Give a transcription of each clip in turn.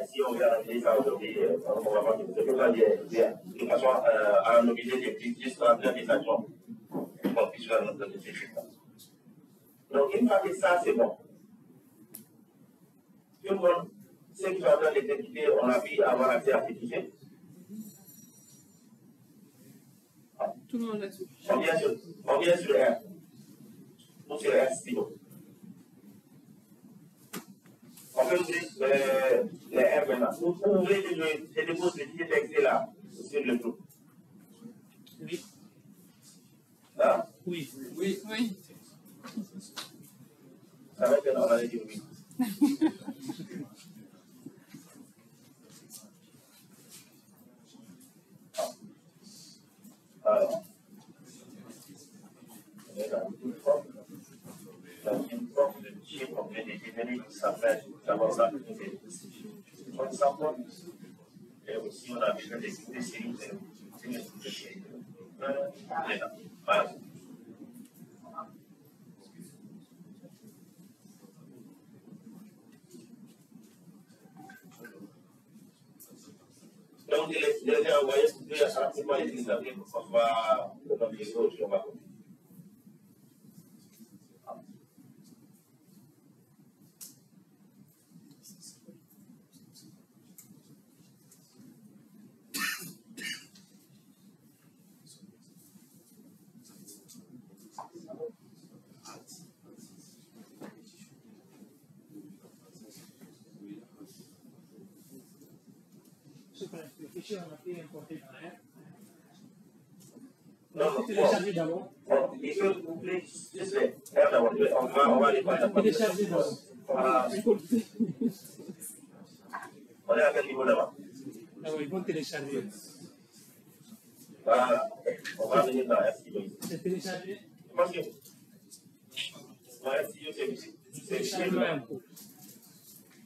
si on regarde ça aujourd'hui, on va voir que de façon à anonymiser des petites histoires d'organisation qu'on puisse faire notre défi. Donc, une fois que ça, c'est bon. Tout le monde, ceux qui sont en train d'exécuter, on a pu avoir accès à ces fichiers. Tout le monde là-dessus. On vient sur R. Ou sur R stylo. On peut ouvrir les R maintenant. Vous ouvrez et déposez les fichiers textes là, sur le groupe. Oui. Hein? Oui. Oui. Oui. Ça va être on va dire oui. Alors, on est dans une forme de chip, on peut définir qui s'appelle d'abord la et aussi on a besoin des séries de séries. Voilà. Donc, je les ai envoyés pour que rapidement les examiner pour qu'on va dans les autres sur ma copie. Le fichier, on a pu importer dans R. Non, Télécharger d'abord. Il faut vous plaît, juste R d'abord. On va les faire. Télécharger d'abord. On est à quel niveau là-bas? D'abord, ils vont télécharger. Voilà. On va venir dans RCO. C'est téléchargé. Je pense que dans RCO, c'est visible. C'est visible.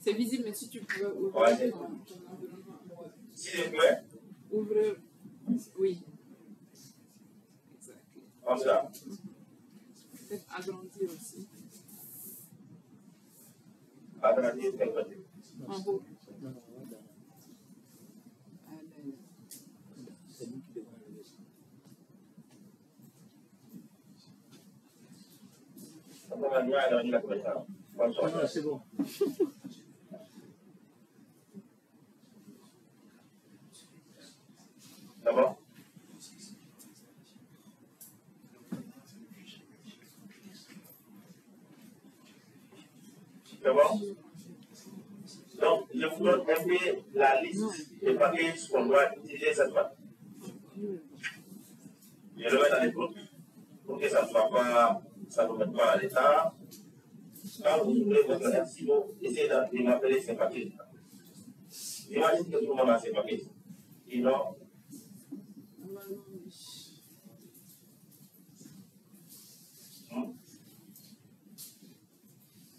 C'est visible, mais si tu peux ouvrir Ouais. ton environnement. Si je peux, Ouvre. Oui. Exact. comme ça. Peut-être agrandir aussi. Agrandir, c'est quoi? En haut. C'est nous qui devons enlever ça. On va bien agrandir la couverture. Non, c'est bon. D'abord. D'abord. Donc, je vous donne un peu la liste des packages qu'on doit utiliser cette fois. Je le mets dans les groupes pour que ça ne soit pas, ça ne mette pas à l'état. Quand vous ouvrez votre RCO, essayez de m'appeler ces packages. Imagine que tout le monde a ces packages. Sinon,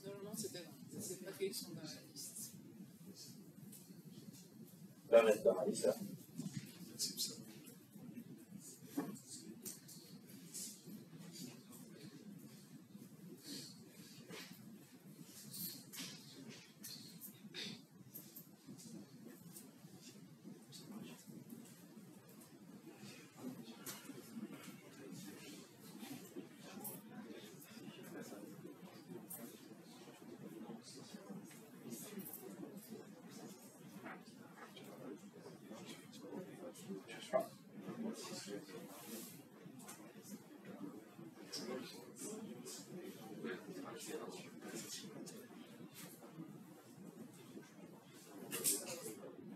Normalement, c'était là. Ces paquets sont dans la liste. dans la liste.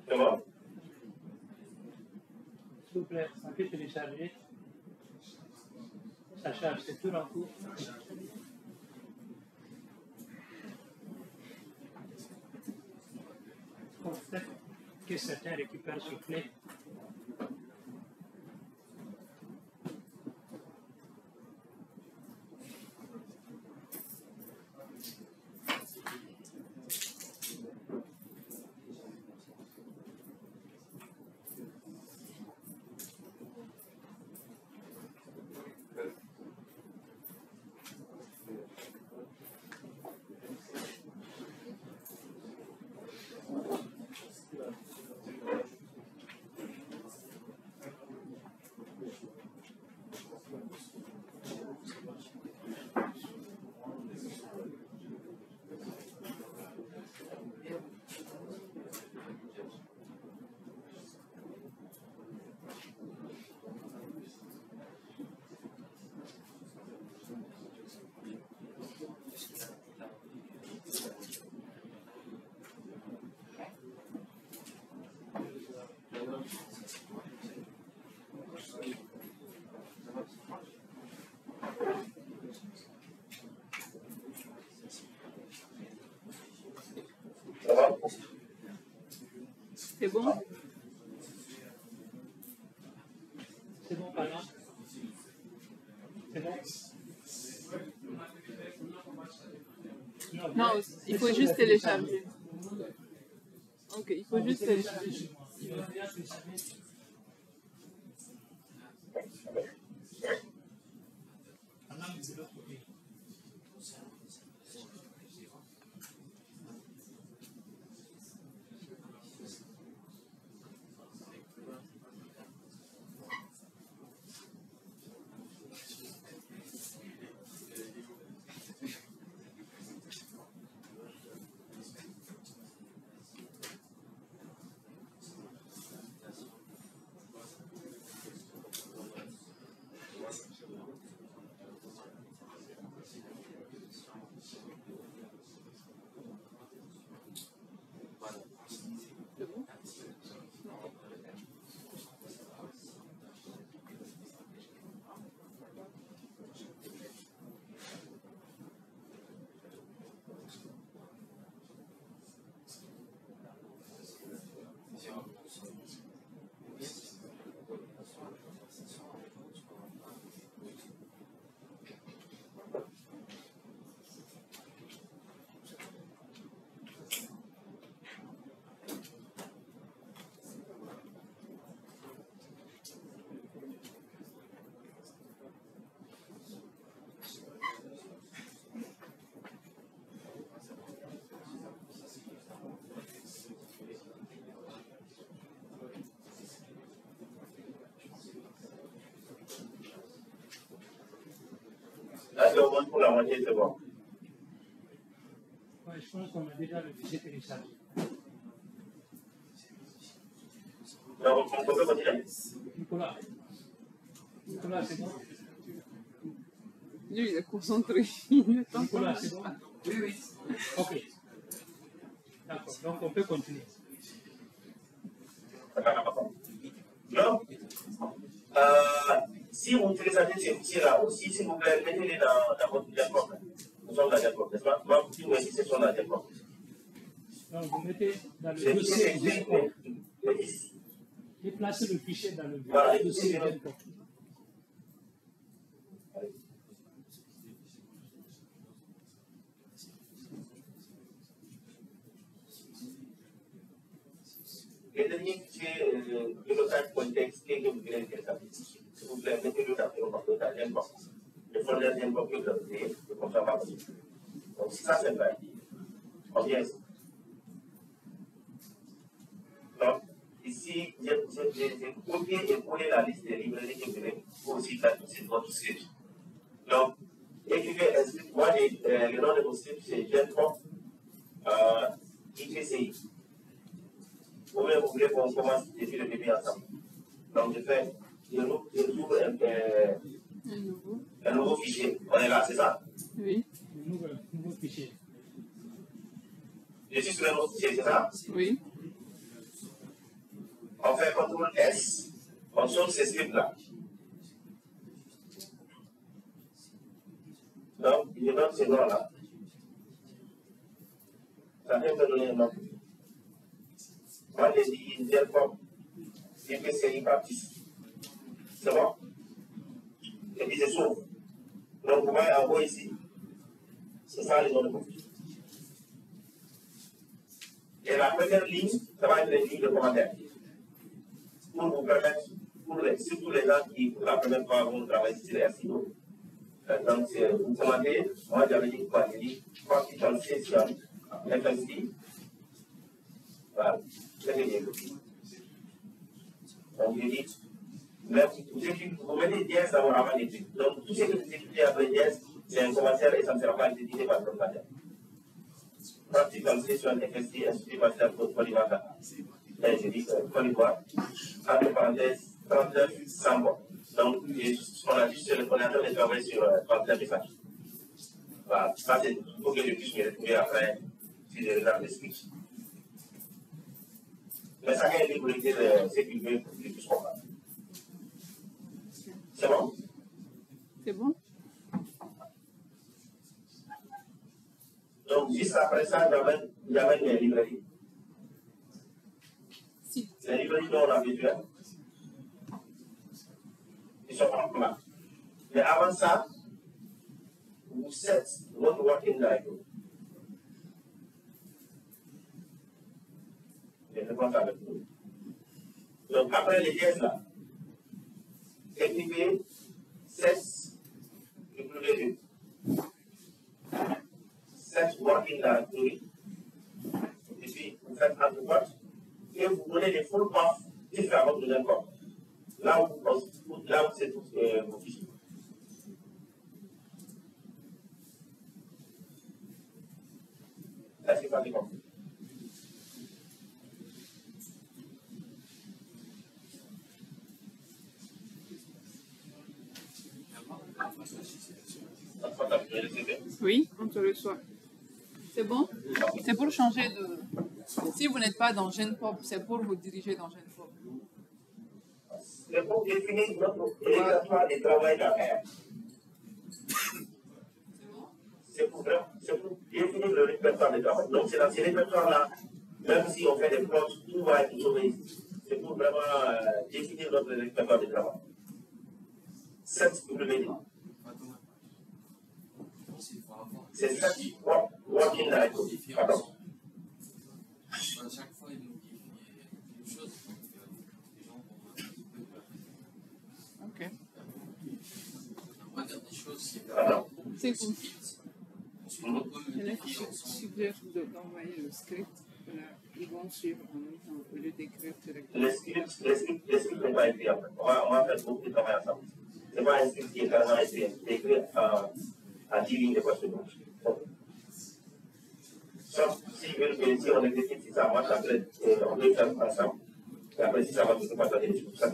Comment? S'il vous plaît, ça peut télécharger. Ça charge, c'est tout en cours. Peut-être que certains récupèrent sur clé. C'est bon? C'est bon par là? C'est bon? Non, il faut juste télécharger. Ok, il faut juste télécharger. Là, c'est au moins pour la moitié, c'est bon. Ouais, je pense qu'on a déjà le fichier téléchargé. Donc, on peut continuer. Nicolas, c'est bon? Lui, il est concentré. Il est Nicolas, c'est bon? Oui, oui. Ok. D'accord, donc on peut continuer. Non. Si vous téléchargez ces fichiers-là aussi, s'il vous plaît, mettez-les dans votre diaporte. Nous sommes dans la diaporte, n'est-ce pas? Moi, si vous mettez ces sont dans la diaporte. Donc vous mettez dans le Ces dossier fichiers Genpop. existent. Et placez le fichier dans le Voilà, dossier Genpop. Le dernier fichier, le local contexte que vous voulez télécharger, s'il vous plaît, mettez-le dans le Genpop. Le folder Genpop que vous avez créé, comme ça va passer. Donc, si ça, c'est vrai. On vient ici. Donc, ici, j'ai copié et collé la liste des librairies que vous voulez pour aussi faire tout sur votre script. Donc, écrivez un script. Moi, le nom de mon script, c'est Genpop IPCI. Vous-même, vous voulez qu'on commence depuis le début ensemble. Donc, je ouvre un nouveau fichier. On est là, c'est ça? Oui. Nouveau fichier. Je suis sur un nouveau fichier, c'est ça? Oui. On fait CTRL S, on saute ces scripts-là. Donc, je donne ce nom-là. Ça vient me donner un nom. Moi, j'ai dit Genpop IPCI Baptiste. C'est bon? Et puis, je s'ouvre. Donc, vous voyez en haut ici, c'est ça les noms de mon fichier. Et la première ligne, ça va être une ligne de commentaires. Pour vous permettre, surtout les gens qui, pour la première fois, vont travailler sur les SEO. Donc, vous commandez, moi j'avais dit quoi? J'ai dit Capital Session, FSI. Voilà, c'est bien. Donc, je dis, vous mettez dièse avant l'étude. Donc, tout ce que vous écrivez après dièse, c'est un commentaire et ça ne sera pas édité par le commentaire. Practical Session, FSI, Institut Pasteur pour Côte d'Ivoire. Et je dis Côte d'Ivoire, entre parenthèses, 39 sans bon. Donc, on a juste le coordinateur de travail sur 39 messages. Voilà, ça c'est pour que je puisse me retrouver après si je regarde le script. Mais ça a libre de dire ce qu'il veut pour que je puisse comprendre. C'est bon? C'est bon? Donc, juste après ça, j'amène mes librairies. Si fiches dont on a besoin, ils sont en place. Mais avant ça, vous set votre working diagram. Je réponds avec vous. Donc, après les pièces là, écrivez 16 W. 7 working directory. Et puis, vous faites un droite et vous donnez des full paths différents de l'income. Là où c'est tous vos fichiers. Ça, c'est pas compris. Oui, on te reçoit. C'est bon? C'est pour changer de... Si vous n'êtes pas dans GenPop, c'est pour vous diriger dans GenPop. C'est pour définir notre répertoire de travail d'affaires. C'est pour définir le répertoire de travail. Donc, c'est dans ces répertoires-là, même si on fait des plots, tout va être sauvé. C'est pour vraiment définir notre répertoire de travail. 7 WD. C'est ça qui working directory. Pardon. À chaque fois, il modifie une chose. Les gens vont un petit peu perdre. Ok. On va dire des choses, c'est Pardon. C'est cool. ensuite, on peut Il y en a qui modifier ensemble. suggèrent d'envoyer le script. Voilà. Ils vont suivre en même temps au lieu d'écrire directement. Les scripts n'ont pas écrit après. On va faire beaucoup de travail ensemble. Ce n'est pas un script qui est carrément écrit. C'est écrit en 10 lignes de code seconde. Sauf s'ils veulent que si on exécute, si ça marche, après, on peut le faire ensemble. Et après, si ça marche, on peut partager les choses.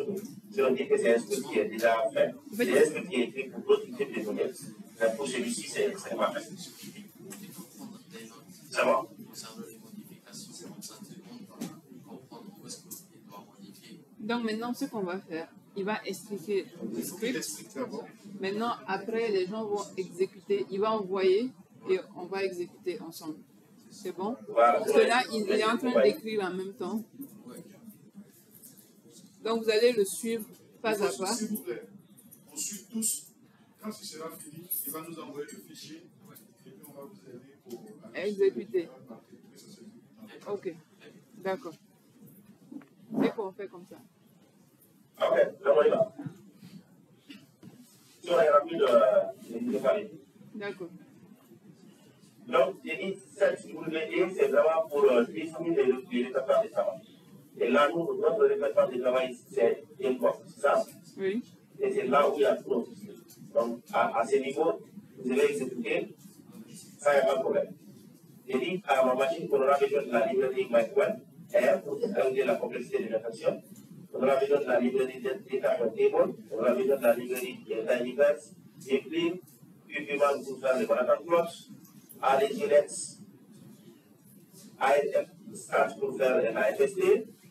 Si on dit que c'est un script qui est déjà fait, c'est un script qui est écrit pour d'autres types de données. Mais pour celui-ci, c'est pas fait. Il faut prendre des notes. Ça va? Concernant les modifications, comme ça, tout le monde va comprendre où est-ce qu'il doit modifier. Donc maintenant, ce qu'on va faire, il va expliquer le script. Maintenant, après, les gens vont exécuter. Il va envoyer et on va exécuter ensemble. C'est bon? Voilà. Parce que là, il est en train d'écrire en même temps. Donc, vous allez le suivre pas à pas. S'il vous plaît, on suit tous. Quand ce sera fini, il va nous envoyer le fichier et puis on va vous aider pour Exécuter. Ok. D'accord. C'est qu'on fait comme ça. Ok, donc on y va. Si on est rapide, de parler. D'accord. Donc, j'ai dit, cette WD, c'est vraiment pour définir les répertoires de travail. Et là, nous, notre répertoire de travail, c'est une fois, c'est ça? Oui. Et c'est là où il y a tout notre système. Donc, à ce niveau, vous allez exécuter, ça, il n'y a pas de problème. J'ai dit, à ma machine, on aura besoin de la librairie MySQL, R, pour ajouter la complexité de l'infection. On aura besoin de la librairie Data Table, on aura besoin de la librairie Dynaverse, Eclipse, UPman pour faire les connection plots, ADGLEX, AFF Start pour faire l'AFST,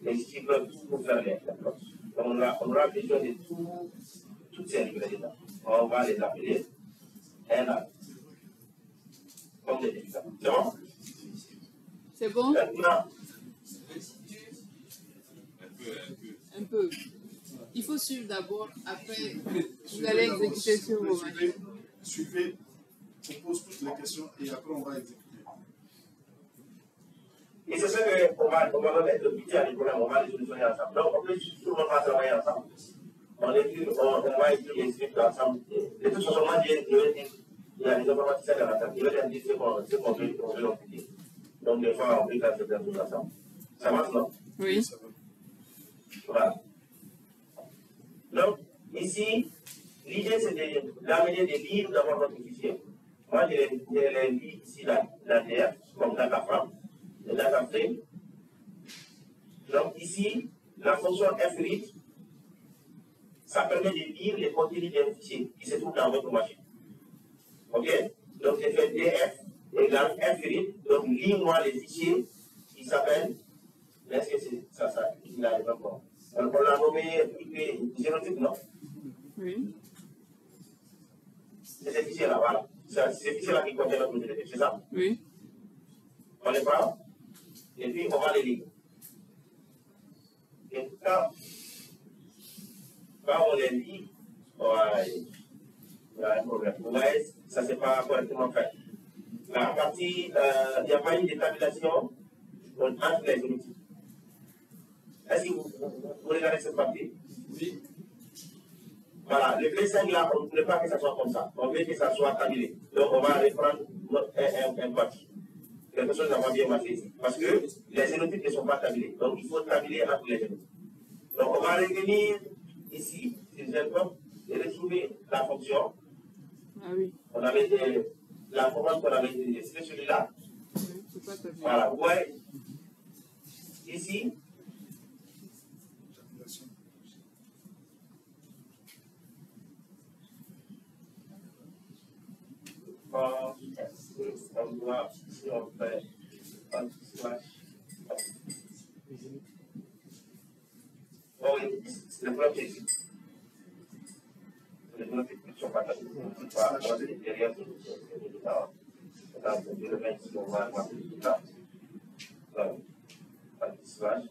et Stiplot pour faire les plots. Donc on aura besoin de toutes ces librairies-là. On va les appeler NA, comme des débutants. C'est bon? C'est bon? Maintenant, Un peu. Il faut suivre d'abord, après, vous allez exécuter sur vos machines. Suivez, on pose toutes les questions et après on va exécuter. et c'est ce qu'on va mettre le budget à les problèmes, on va les solutionner ensemble. Donc, en plus, tout le monde va travailler ensemble. On va écrire les scripts ensemble. De toute façon, moi, je vais dire, il y a des informaticiens dans la table, je vais leur dire ce qu'on veut leur dire. Donc, des fois, on peut faire cette chose ensemble. Ça marche, non? Oui. Voilà. Donc, ici, l'idée, c'est d'amener des livres dans votre fichier. Moi, je les lis ici, derrière, comme data frame, le data frame. Donc, ici, la fonction fread, ça permet de lire les contenus d'un fichier qui se trouve dans votre machine. OK? Donc, j'ai fait df égale fread. Donc, lis-moi les fichiers qui s'appellent. Est-ce que c'est ça, il arrive encore? Alors, on l'a nommé génotype, non? Oui. C'est ces fichiers-là, voilà. C'est ces fichiers-là qui contiennent notre génotype, c'est ça? Oui. On les prend, et puis on va les lire. Et quand on les lit, il y a un problème. Vous voyez, ça ne s'est pas correctement fait. La partie, il n'y a pas eu de tabulation entre les unités. Est-ce que vous regardez cette partie? Oui. Voilà, le V5 là, on ne voulait pas que ça soit comme ça. On veut que ça soit tabulé. Donc on va reprendre un parti. Quelque chose n'a pas bien marché ici. Parce que les génotypes ne sont pas tabulés. Donc il faut tabuler entre les génotypes. Donc on va revenir ici, sur Zelcom, et retrouver la fonction. Ah oui. On avait la commande qu'on avait utilisée. C'est celui-là. C'est pas tabulé. Voilà, vous voyez. Ici. On doit, si on fait un slash. Oh oui, c'est le bloc ici. Les blocs qui sont pas tabulés. Derrière, je le mets ici, on va marquer là. Slash.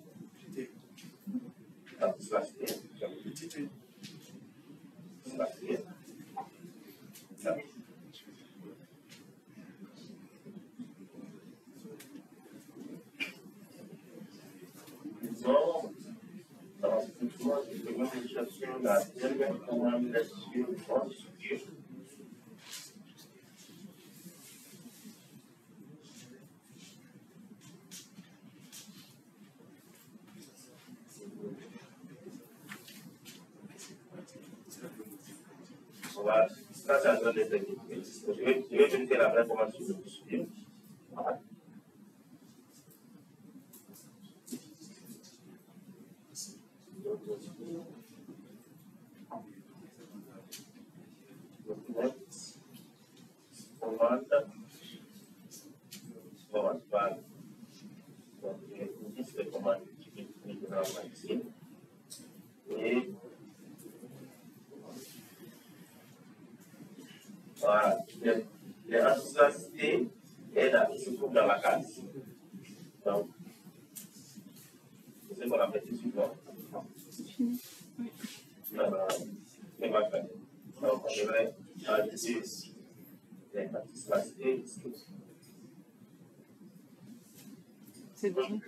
Slash. Bon, alors, effectivement, je vais même chercher la dernière commande là-dessus. Voilà, ça, c'est un peu des techniques. Je vais vérifier la vraie commande sur le sujet. Voilà. Commande par. Donc, une liste de commandes qui est ici. Et voilà, les associations se trouvent dans la case. Donc, c'est ce qu'on appelle ici. Les marques. Donc, on devrait ajouter les associations ici. C'est bon.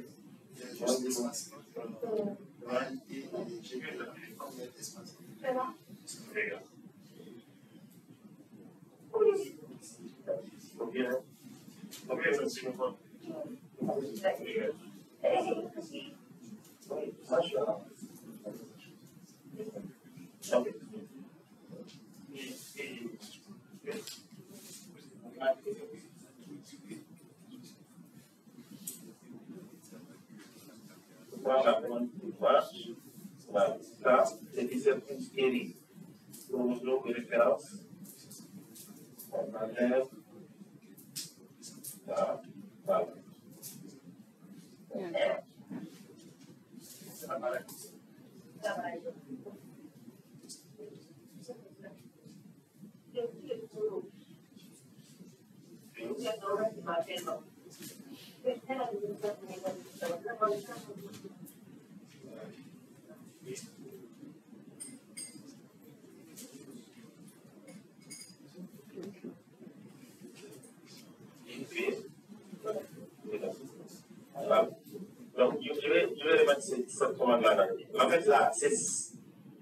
Voilà, là, c'est 17 séries. Chromosomes de référence. On enlève. Voilà. Voilà. Donc, je vais remettre cette commande-là. En fait, là, c'est.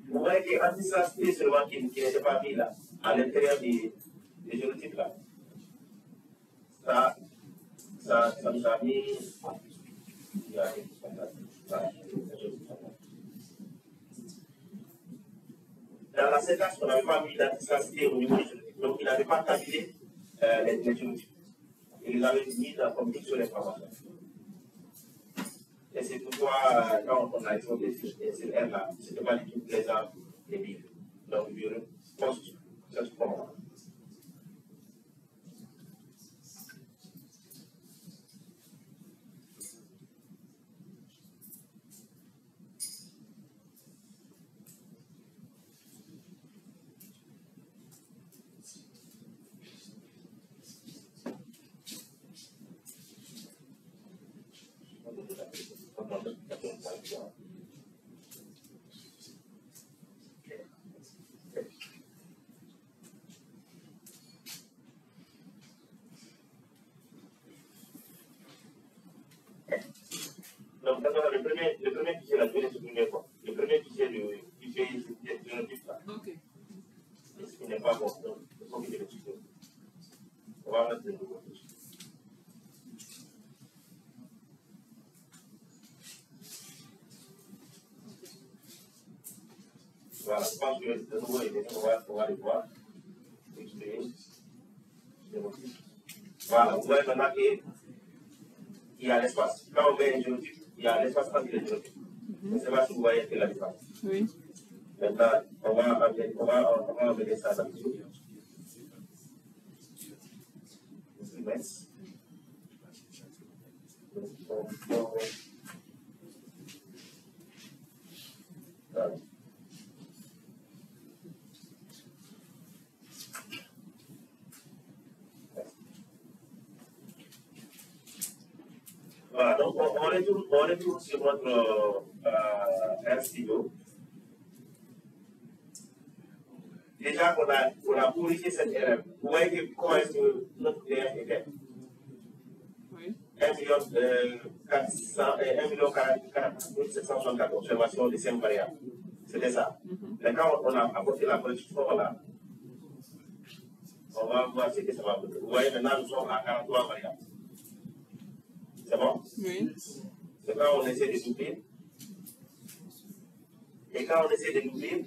Vous voyez qu'il y a un aspect seulement qui n'était pas mis là, à l'intérieur des génotypes là. Ça nous a mis. Dans la séquence, on n'avait pas mis l'antistracité au niveau des génotypes. Donc, il n'avait pas tabulé les génotypes. Il les avait mis comme une seule information. Et c'est pourquoi, quand on a exploité ces R-là, ce n'était pas du tout plaisant et vivre. Donc, je poste cette commande. premier fichier, là, je vais le supprimer quoi. Le premier fichier qui fait le génotype là. Ok. Ce qui n'est pas bon, donc il faut qu'il le supprime. On va mettre le nouveau fichier. Voilà, je pense que de nouveau, on va les voir. Exprimer. Voilà, vous voyez maintenant qu'il y a l'espace. Quand on met un génotype, il y a l'espace entre les génotypes. Je ne sais pas si vous voyez la différence. Oui. Maintenant, on va amener ça dans le dessous. Voilà, donc on retourne sur notre RStudio. Déjà qu'on a corrigé cette erreur. Vous voyez que comment est-ce que notre DR est fait? Oui. 1,764 observations de 5 variables. C'était ça. Mais quand on a apporté la correction là, on va voir ce que ça va donner. Vous voyez maintenant nous sommes à 43 variables. C'est bon? Oui. C'est quand on essaie de doubler. Et quand on essaie de doubler,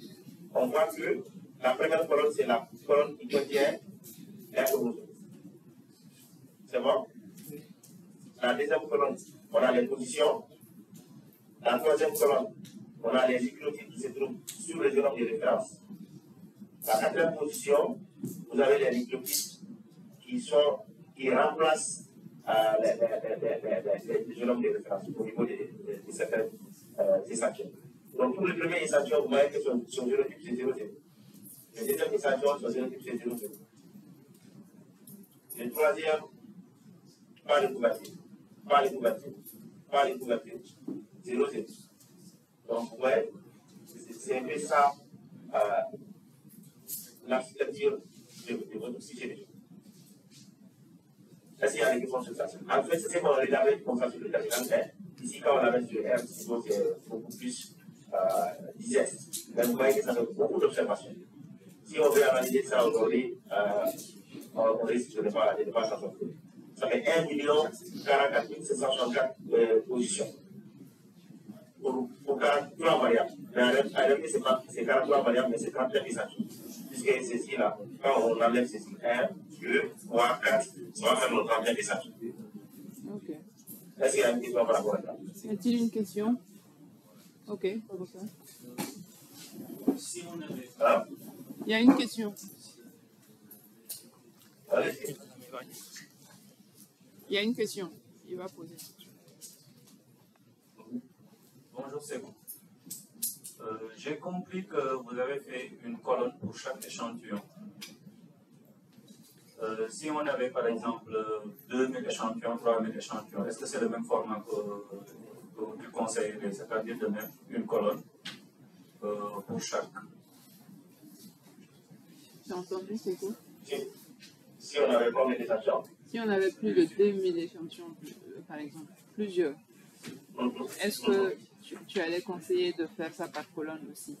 on voit que la première colonne, c'est la colonne qui contient un chromosome. C'est bon? La deuxième colonne, on a les positions. La troisième colonne, on a les nucléotides qui se trouvent sur le génome de référence. La quatrième position, vous avez les nucléotides qui remplacent les génomes de référence au niveau de certains échantillons. Donc, pour le premier échantillon, vous voyez que son génotype c'est 0,0. Le deuxième échantillon, son génotype c'est 0,0. Le troisième, pas de couverture. Pas de couverture. Pas de couverture. 0,0. Donc, vous voyez, c'est un peu ça l'architecture de votre fichier de jeu. Est-ce qu'il y a des questions sur ça? En fait, c'est ce qu'on regardait comme ça sur le terminal. Ici, quand on avait sur R, c'est beaucoup plus digeste. Mais vous voyez que ça fait beaucoup d'observations. Si on veut analyser ça aujourd'hui, on risque de ne pas s'en sortir. Ça fait 1 44 764 positions. Pour 43 variables. Mais en réalité, c'est 43 variables, mais c'est 39 échantillons. Puisque ceci là, quand on enlève ceci, 1, 2, 3, 4, ça va faire nos 39 échantillons. Ok. Est-ce qu'il y a une question par rapport à ça? Y a-t-il une question? Ok, pas pour ça. Si on avait. Hein? Il y a une question. Allez-y. Il y a une question. Il va poser. Bonjour, c'est vous. J'ai compris que vous avez fait une colonne pour chaque échantillon. Si on avait par exemple 2000 échantillons, 3000 échantillons, est-ce que c'est le même format que tu conseillerais, c'est-à-dire de mettre une colonne pour chaque? J'ai entendu, c'est quoi? Si on avait combien d'échantillons? Si on avait plus de 2000 échantillons, par exemple, plusieurs, est-ce que tu allais conseiller de faire ça par colonne aussi?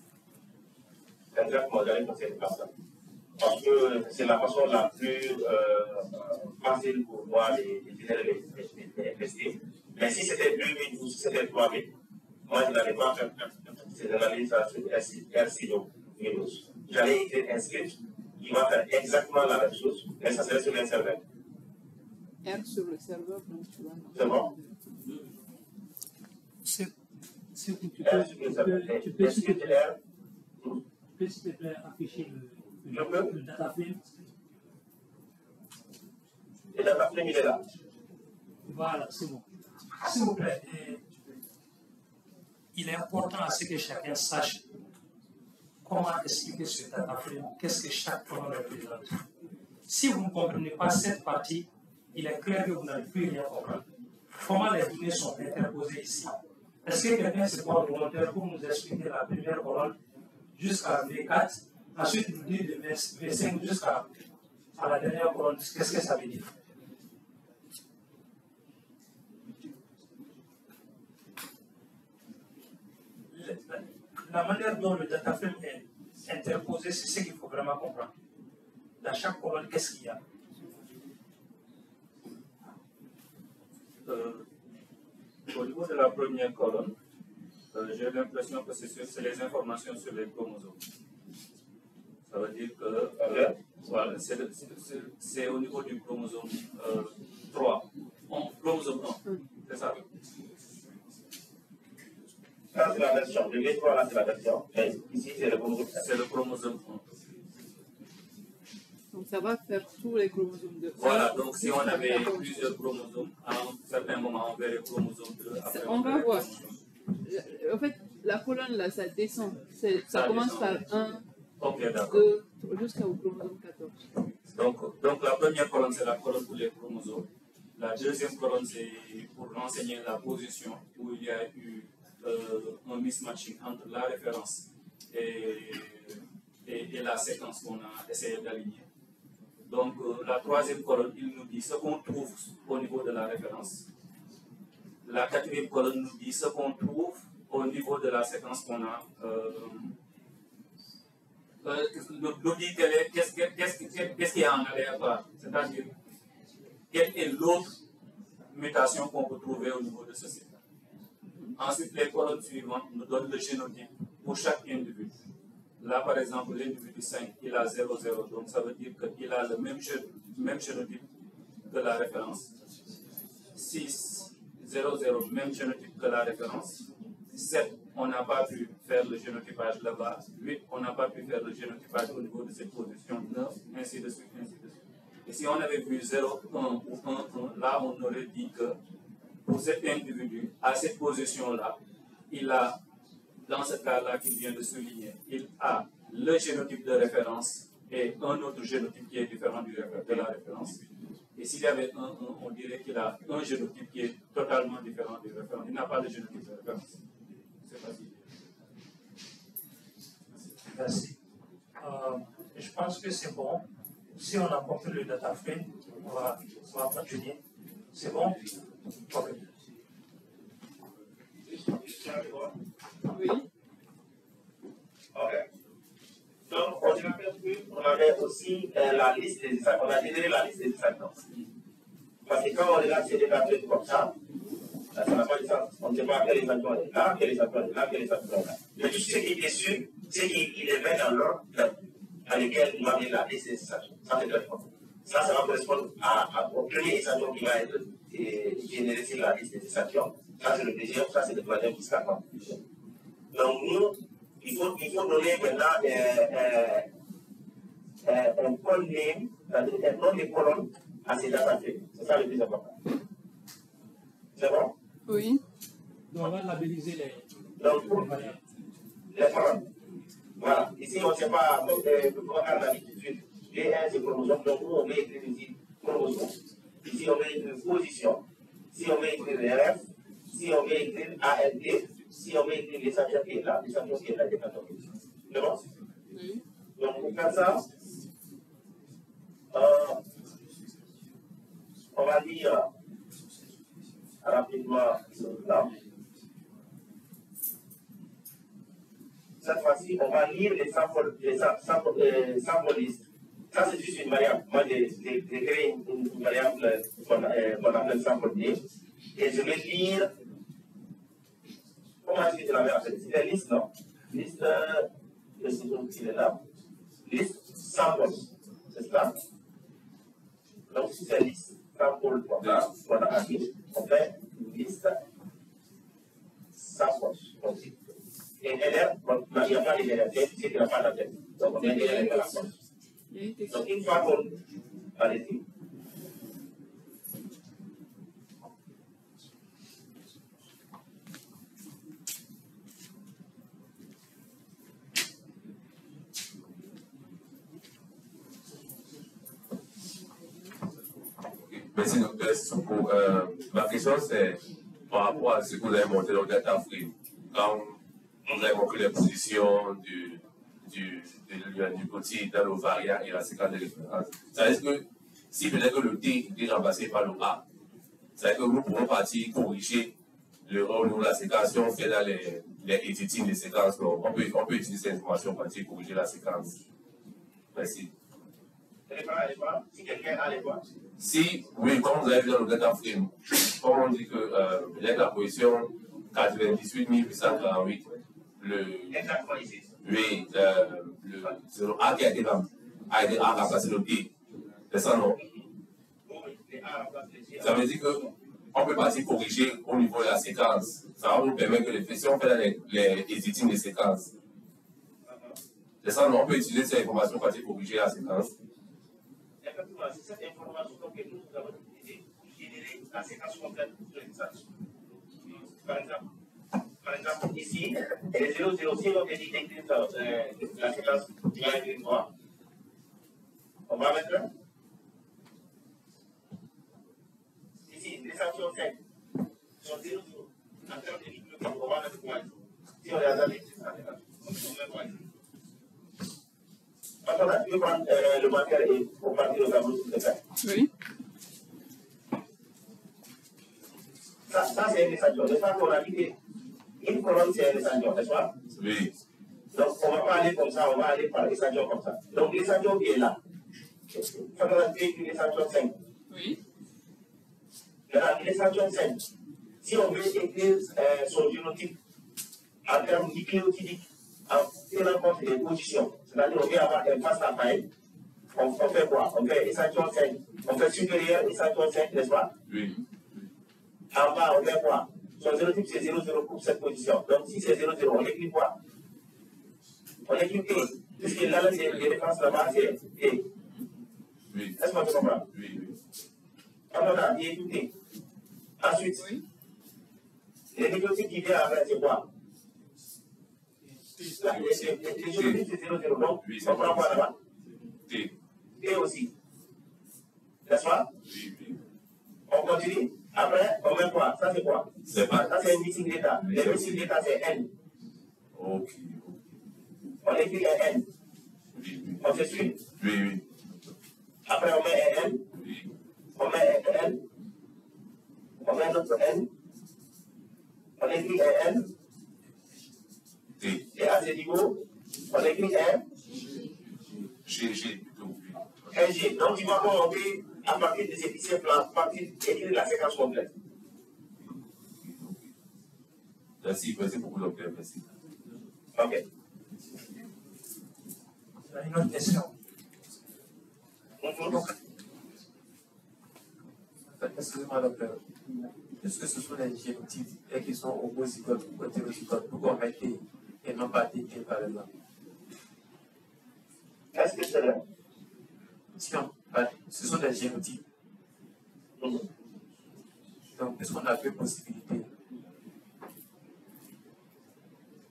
Exactement, j'allais conseiller de faire ça. Parce que c'est la façon la plus facile pour moi de générer les FST. Mais si c'était 2000 ou si c'était 3000, moi je n'allais pas faire ces analyses sur RStudio Windows. J'allais écrire un script qui va faire exactement la même chose, mais ça serait sur un serveur. R sur le serveur, donc tu vas. C'est bon? Tu peux, s'il te plaît, afficher le data frame. Le data frame, il est là. Voilà, c'est bon. S'il vous plaît, il est important à ce que chacun sache comment expliquer ce data frame, qu'est-ce que chaque colonne représente. Si vous ne comprenez pas cette partie, il est clair que vous n'allez plus rien comprendre. Comment les données sont interposées ici? Est-ce que quelqu'un se porte volontaire pour nous expliquer la première colonne jusqu'à V4, ensuite nous dire de V5 jusqu'à la dernière colonne, qu'est-ce que ça veut dire? la manière dont le data frame est interposé, c'est ce qu'il faut vraiment comprendre. Dans chaque colonne, qu'est-ce qu'il y a? Au niveau de la première colonne, j'ai l'impression que c'est les informations sur les chromosomes. Ça veut dire que voilà, c'est au niveau du chromosome 3. Chromosome 1, c'est ça. Ça, c'est la version. Le V3, là, c'est la version. Mais ici, c'est le chromosome 1. C'est le chromosome 1. Donc ça va faire tous les chromosomes de... Voilà, donc si on avait plusieurs chromosomes, à un certain moment, on verrait le chromosome 2. Après, On va voir. En fait, la colonne là, ça descend. Ça commence par 1, ok, 2, jusqu'au chromosome 14. Donc la première colonne, c'est la colonne pour les chromosomes. La deuxième colonne, c'est pour renseigner la position où il y a eu un mismatching entre la référence et la séquence qu'on a essayé d'aligner. Donc la troisième colonne, il nous dit ce qu'on trouve au niveau de la référence. La quatrième colonne nous dit ce qu'on trouve au niveau de la séquence qu'on a. Nous dit qu'est-ce qu'il y a en aléatoire, c'est-à-dire quelle est l'autre mutation qu'on peut trouver au niveau de ce site. Ensuite, les colonnes suivantes nous donnent le génotype pour chaque individu. Là, par exemple, l'individu 5, il a 0,0, donc ça veut dire qu'il a le même génotype que la référence. 6, 0,0, même génotype que la référence. 7, on n'a pas pu faire le génotypage là-bas. 8, on n'a pas pu faire le génotypage au niveau de cette position. 9, ainsi de suite, ainsi de suite. Et si on avait vu 0, 1 ou 1, 1, là, on aurait dit que pour cet individu, à cette position-là, il a, dans ce cas-là qu'il vient de souligner, il a le génotype de référence et un autre génotype qui est différent de la référence. Et s'il y avait un, on dirait qu'il a un génotype qui est totalement différent du référence. Il n'a pas de génotype de référence. C'est facile. Merci. Je pense que c'est bon. Si on a compris le data frame, on va continuer. C'est bon? Ok. Oui. Ok. Donc, on avait aussi la liste des on a généré la liste des acceptances. Parce que quand on regarde ces data frames comme ça n'a pas de sens. On ne sait pas quel est là, quel est là, quel est là. Mais tout ce qui est sûr, c'est qu'il les met dans l'ordre dans lequel il va mettre la liste des acceptances. Ça, c'est très fort. Ça va correspondre au premier échantillon qui va être généré sur la liste des échantillons. Ça, c'est le deuxième, ça, c'est le troisième jusqu'à quand. Donc, nous, il faut donner maintenant un call name, c'est-à-dire un nom de colonne à ces data frames. C'est ça le plus important. C'est bon? Oui. Donc, on va labelliser les colonnes. Voilà. Ici, on ne sait pas, le programme l'a dit tout de suite. G1, c'est chromosome, donc nous, on va écrire ici chromosome. Ici, on va écrire position. Ici, on va écrire RF. Ici, on va écrire ALT. Ici, on va écrire l'échantillon qui est là, l'échantillon qui est là, l'échantillon qui est là. C'est bon? Oui. Donc, pour faire ça, on va lire rapidement là. Cette fois-ci, on va lire les symbolistes. Ça, c'est juste une variable. Moi, j'ai créé une variable qu'on appelle sample name. Et je vais lire. Comment est-ce que je l'avais appelé? C'est la liste, non? Liste, je sais pas s'il est là. Liste samples. C'est ça? Donc, si c'est liste sample qu'on a mis, on fait une liste samples. Et LR, il n'y a pas de LR, c'est qu'il n'y a pas d'appel. Donc, on met LR à la fin. Donc, une fois qu'on. Allez-y. Merci, docteur Soukou. Ma question, c'est par rapport à ce que vous avez montré dans le data frame. Quand vous avez montré les positions du petit dans l'ovaria et la séquence de référence. Ça veut dire que si peut-être que le T est remplacé par le A, ça veut dire que nous pouvons partir corriger au niveau de la séquence, si on fait là les editing des séquences, on peut utiliser cette information quantique pour corriger la séquence. Merci. Si quelqu'un a les voix. Si, oui, comme vous avez vu dans le data frame, comme on dit que la position 98 848, oui, le A qui a été remplacé le D. C'est ça, non? Ça veut dire qu'on peut partir corriger au niveau de la séquence. Ça va nous permettre que si on fait les editing des séquences. C'est ça, non? On peut utiliser cette information pour corriger la séquence. Effectivement, c'est cette information que nous avons utilisée pour générer la séquence complète de l'utilisation. Par exemple, ici, les 0, 0, si on dit d'écrire la séquence du 1 et du 3, on va mettre là. Ici, les sanctions 5 sont 0, 0. En termes de bibliothèque, on va mettre 3. Si on les a mis, c'est ça, on met 3. Maintenant, tu veux prendre le matériel et pour partir au tableau de faire. Oui. Ça c'est un échantillon. N'est-ce pas qu'on a dit qu'une colonne, c'est un échantillon, n'est-ce pas? Oui. Donc, on ne va pas aller comme ça, on va aller par l'échantillon comme ça. Donc, l'échantillon qui est là, ça va être une échantillon 5. Oui. Maintenant, l'échantillon 5, si on veut écrire son génotype en termes nucléotidiques, en tenant compte des positions, c'est-à-dire on veut avoir un face à faille, on fait quoi? On fait échantillon 5, on fait supérieur échantillon 5, n'est-ce pas? Oui. En bas, on fait quoi? Son génotype c'est 0, 0 pour cette position. Donc si c'est 0, 0, on écrit quoi? On écrit E. Puisque là, c'est les références là-bas, c'est E. Oui. Est-ce que tu comprends? Oui, oui. Alors là, il est tout E. Ensuite, les nucléotides qui viennent après, c'est quoi? Les génotypes c'est 0, 0. Donc, on prend quoi là-bas? T. E aussi. N'est-ce pas? Oui, oui. On continue. Après, on met quoi? Ça c'est quoi? C'est pas. Ça c'est un missing data. Le missing data c'est N. Ok. On écrit un N. Oui, oui. On se suit. Oui, oui. Après on met un N. Oui. On met un N. On met un autre N. On écrit un N. T. Et à ce niveau, on écrit un G plutôt. Oui. un G. Donc tu vas commenter à partir de ces fichiers plans, à partir d'écrire la séquence complète. Merci beaucoup, docteur. Merci. Ok. Une autre question. Excusez-moi, docteur. Est-ce que ce sont les génotypes et qui sont homozygotes ou hétérozygotes? Pourquoi on met T et non pas TT par exemple? Qu'est-ce que c'est là? Ce sont des génotypes. Donc, est-ce qu'on a deux possibilités?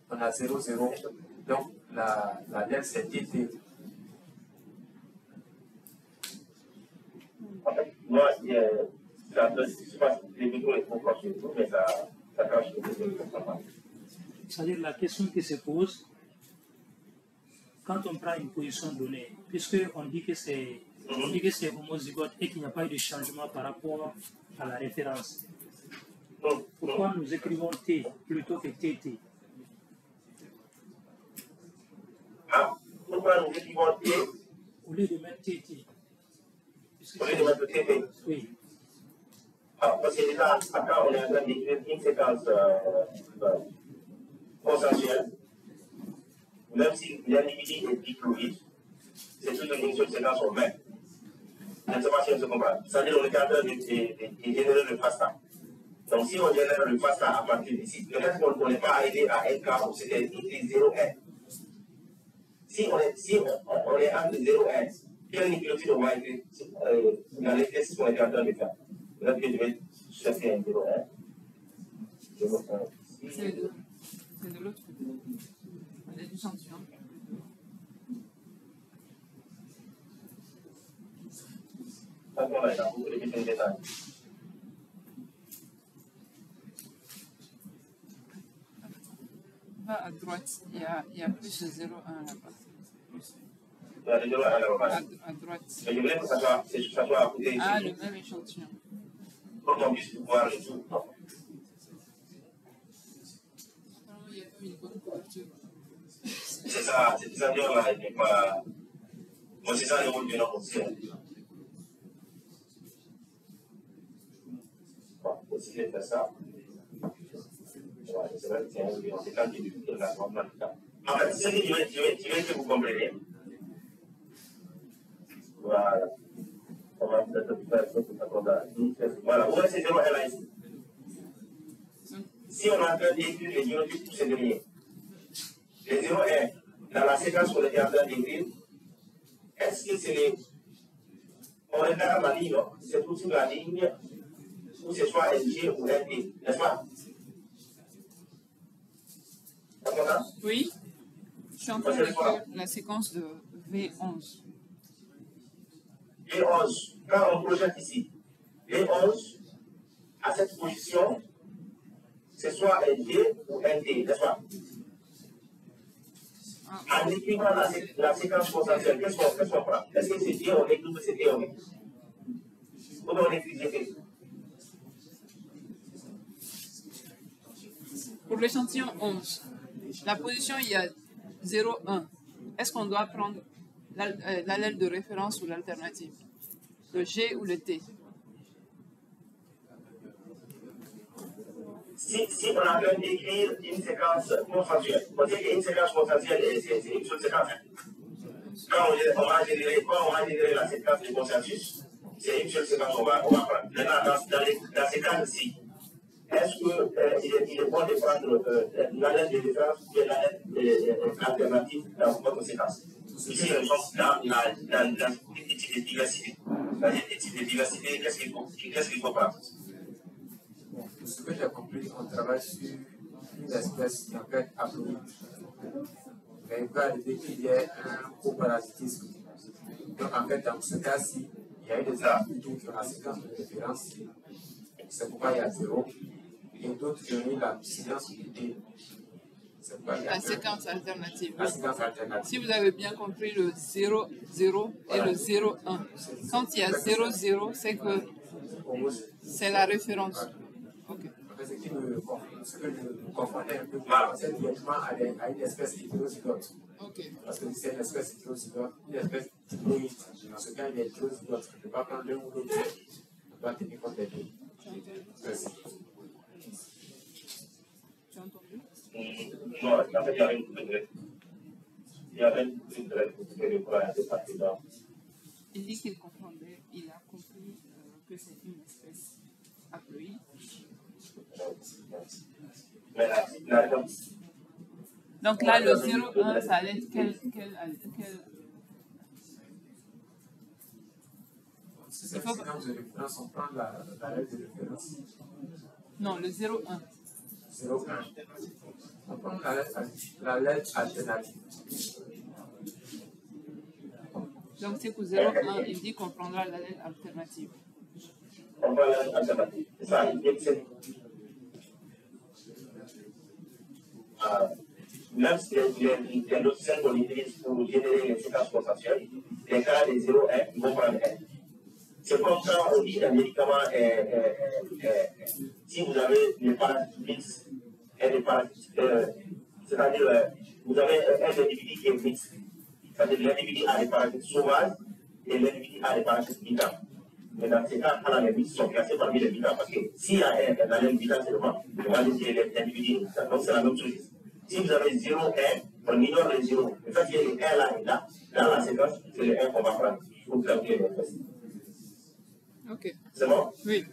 On a 0, 0. Donc, la lettre c'est TT. En fait, moi, je ne sais pas si les micros sont proches de tout, mais ça cache le micro. C'est-à-dire la question qui se pose, quand on prend une position donnée, puisqu'on dit que c'est homozygote et qu'il n'y a pas eu de changement par rapport à la référence, pourquoi nous écrivons T plutôt que TT? Ah, pourquoi nous écrivons T au lieu de mettre TT? Au lieu de mettre TT? Oui. Ah, parce que déjà, après, on est en train d'écrire une séquence consensuelle. Même si l'individu est diploïde, c'est toujours une seule séquence qu'on met. Je ne sais pas si on se comprend. C'est-à-dire qu'on est en train de générer le FASTA. Donc si on génère le FASTA à partir d'ici, peut-être qu'on n'est pas arrivé à un cas où c'était écrit 0, 1. Si on est entre 0 et 1, quel nucléotide on va écrire dans l'exercice qu'on est en train de faire? Peut-être que je vais chercher un 0, 1. C'est de l'autre côté. On est du échantillon. Va à droite, il y a plus de 0, 1 là-bas. Il y a de 0 à 1 là-bas. À droite. Mais je voulais que ça soit à côté ici. Ah, le même échantillon. Pour qu'on puisse voir le tout. une bonne couverture. C'est ça, cet avion-là, il n'est pas. Moi, c'est ça le rôle de notre officiel. Bon, aussi, je vais faire ça. C'est vrai que c'est un avion, c'est quand il est la grande marque. En fait, ce que je veux que vous compreniez. Voilà. On va peut-être faire ça pour s'accorder. Voilà, où est ce 0 là ici? Si on a en train d'écrire les géométries pour ces derniers, les 0 est dans la séquence qu'on est en train d'écrire, est-ce que c'est les. On regarde la ligne, c'est tout sur la ligne, ou c'est soit LG ou LP, n'est-ce pas? Oui. Je suis en train d'écrire la séquence de V11. V11, quand on projette ici, V11, à cette position, c'est soit LG ou LT, n'est-ce pas? En écrivant la séquence consensuelle, qu'est-ce qu'on prend? Est-ce que c'est D, on écrit ou c'est D, on écrit? Comment on écrit GT? Pour l'échantillon 11, la position, il y a 0, 1. Est-ce qu'on doit prendre l'allèle de référence ou l'alternative? Le G ou le T? Si on a besoin d'écrire une séquence consensuelle, on dit qu'une séquence consensuelle, c'est une seule séquence. Quand on va générer la séquence de consensus, c'est une seule séquence qu'on va prendre. Maintenant, dans ces cas-ci, est-ce qu'il est bon de prendre l'allèle de référence ou l'allèle alternative dans votre séquence? Ici, nous sommes dans l'éthique de diversité. Dans l'éthique de diversité, qu'est-ce qu'il faut prendre? Pour ce que j'ai compris, on travaille sur une espèce qui est en fait haploïde. Mais il va arriver qu'il y ait un coparasitisme. Donc en fait, dans ce cas-ci, il y a eu des individus qui ont la séquence de référence. C'est pourquoi il y a 0. Et d'autres qui ont eu la séquence unité. La séquence alternative. La séquence alternative. Si vous avez bien compris le 0, 0 et le 0, 1. Quand il y a 0, 0, c'est que c'est la référence. Okay. Ce que je confondais un peu, c'est directement à une espèce hétérozygote. Okay. Parce que c'est une espèce hétérozygote, une espèce diploïde. Dans ce cas, il est hétérozygote. Je ne peux pas prendre l'un ou l'autre. Je dois tenir compte des deux. Merci. Tu as entendu? Non, en fait, il y a une degré. Il y a une degré de partir là. Il dit qu'il comprendait, il a compris que c'est une espèce haploïde. Donc là, le 0,1, ça allait être quel C'est cette séquence de référence, on prend la lettre de référence. Non, le 0,1. 0,1. On prend la lettre alternative. Donc c'est pour 0,1, il dit qu'on prendra la lettre alternative. On prend la lettre alternative. C'est ça, même si les logiciels qu'on utilise pour générer les séquences consensuelles, les cas des 0, 1, ils vont prendre 1. C'est comme quand on dit un médicament, si vous avez les parasites mixtes et les parasites, c'est-à-dire vous avez un individu qui est mixte, c'est-à-dire l'individu a des parasites sauvages et l'individu a des parasites vitaux. Mais dans ces cas, les mixtes sont classés parmi les vitaux parce que s'il y a un allèle vital seulement, on va dire que l'individu, donc c'est la même chose. Si vous avez 0, 1, on ignore le 0. Le fait qu'il y ait le 1 là et là, dans la séquence, c'est le 1 qu'on va prendre pour calculer le test. Ok. C'est bon? Oui.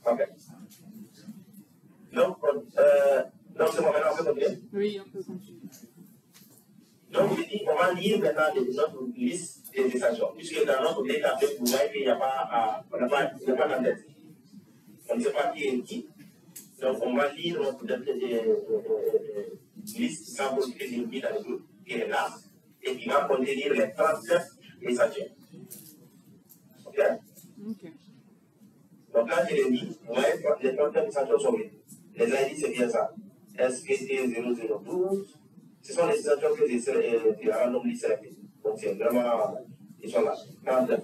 Ok. Donc c'est bon, maintenant on peut continuer? Oui, on peut continuer. Donc, je dis, on va lire maintenant notre liste des échantillons. Puisque dans notre data, vous voyez qu'il n'y a pas d'entête. On ne sait pas qui est qui. Donc, on va lire notre liste sans modifier les dans le groupe qui est là et qui va contenir les 37 échantillons. Ok? Ok. Donc, là, je l'ai dit, vous voyez, les 37 échantillons sont vides. Les ID, c'est bien ça. SPT 0012. Ce sont les échantillons que j'ai randomly sélectés. Donc, c'est vraiment, ils sont là. 39.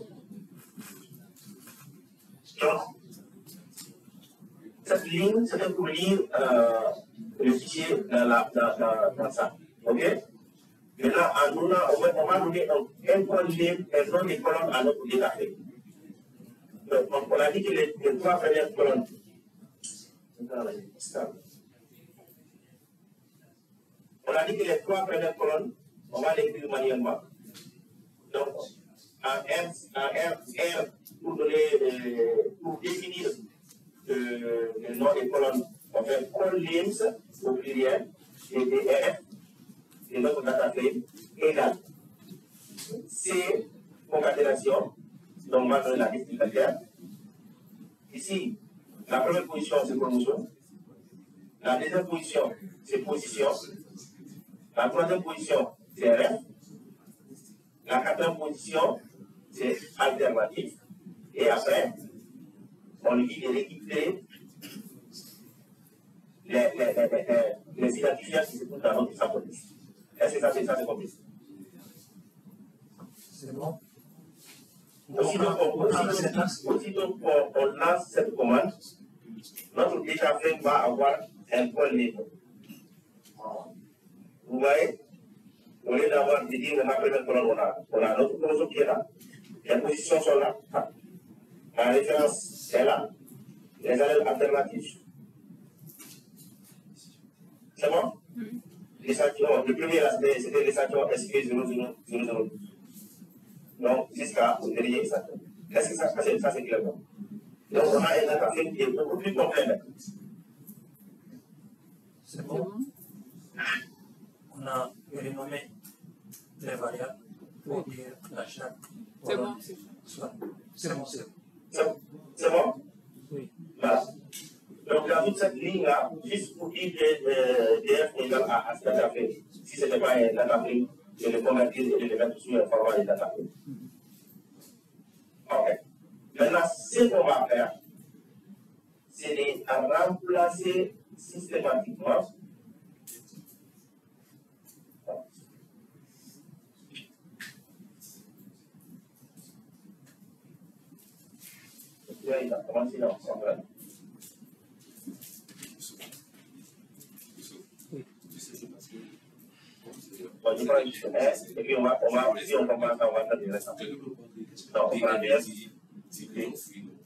Donc, cette ligne, c'était pour lire le fichier dans ça. OK? Maintenant, on va donner un nom des colonnes à notre décafé. Donc, on a dit que les trois premières colonnes. On a dit que les trois premières colonnes, on va l'écrire manuellement. Donc, en R, pour définir le nom des colonnes, on fait call names au pluriel et DF, et notre data frame égale. C, concaténation, donc on va donner la liste unitaire. Ici, la première position, c'est chromosome. La deuxième position, c'est position. La troisième position, c'est RF. La quatrième position, c'est alternatif. Et après, on lui dit de récupérer les identifiants qui se trouvent dans notre symbolique. Est-ce que ça c'est compris? C'est bon. Aussitôt qu'on lance cette commande, notre décafé va avoir un point libre. Vous voyez, au lieu d'avoir de dire on a première colonne, on a notre chromosome qui est là, les positions sont là, la référence est là, les allèles alternatifs. C'est bon? Le premier aspect, c'était l'échantillon SP0000. Donc, jusqu'à le dernier échantillon. Est-ce que ça c'est clair? Donc, on a un interface qui est beaucoup plus complet. C'est bon. On a renommé les variables pour dire à chaque. C'est bon. C'est bon. C'est bon? Oui. Voilà. Donc, dans toute cette ligne-là, juste pour dire que DF égale à ce data frame. Si ce n'était pas un data frame, je le convertir et je le mettre sur un format de data frame. OK. Maintenant, ce qu'on va faire, c'est de remplacer systématiquement il a commencé ensemble. Bon, je prends juste S, et puis si on commence à voir ça directement. Donc, on prend S,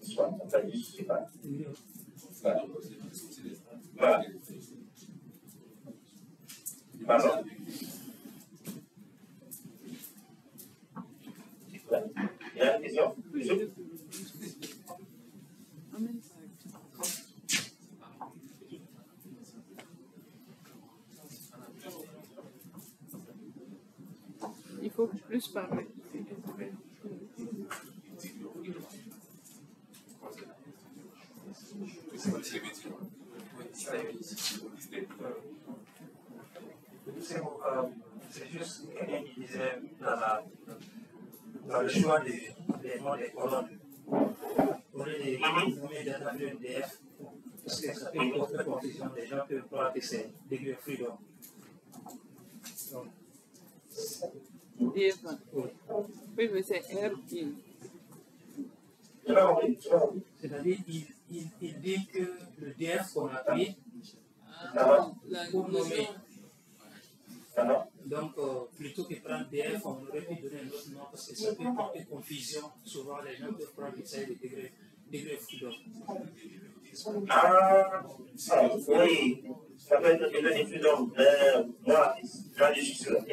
soit, comme ça, juste, je sais pas. Voilà. Pardon? Il y a une question? Il faut plus parler. C'est juste quelqu'un qui disait dans le choix des noms des colonnes, on est des nommés data frame DF, parce que ça peut porter confusion, les gens peuvent croire que c'est degré freedom. DF. Oui, mais c'est R in. C'est-à-dire, il dit que le DF qu'on a pris pour nommer. Donc, plutôt que prendre DF, on aurait pu donner un autre nom parce que ça peut porter confusion. Souvent, les gens peuvent prendre que c'est degré freedom. Oui, ça peut être degré freedom. Moi, quand je suis sur R, tout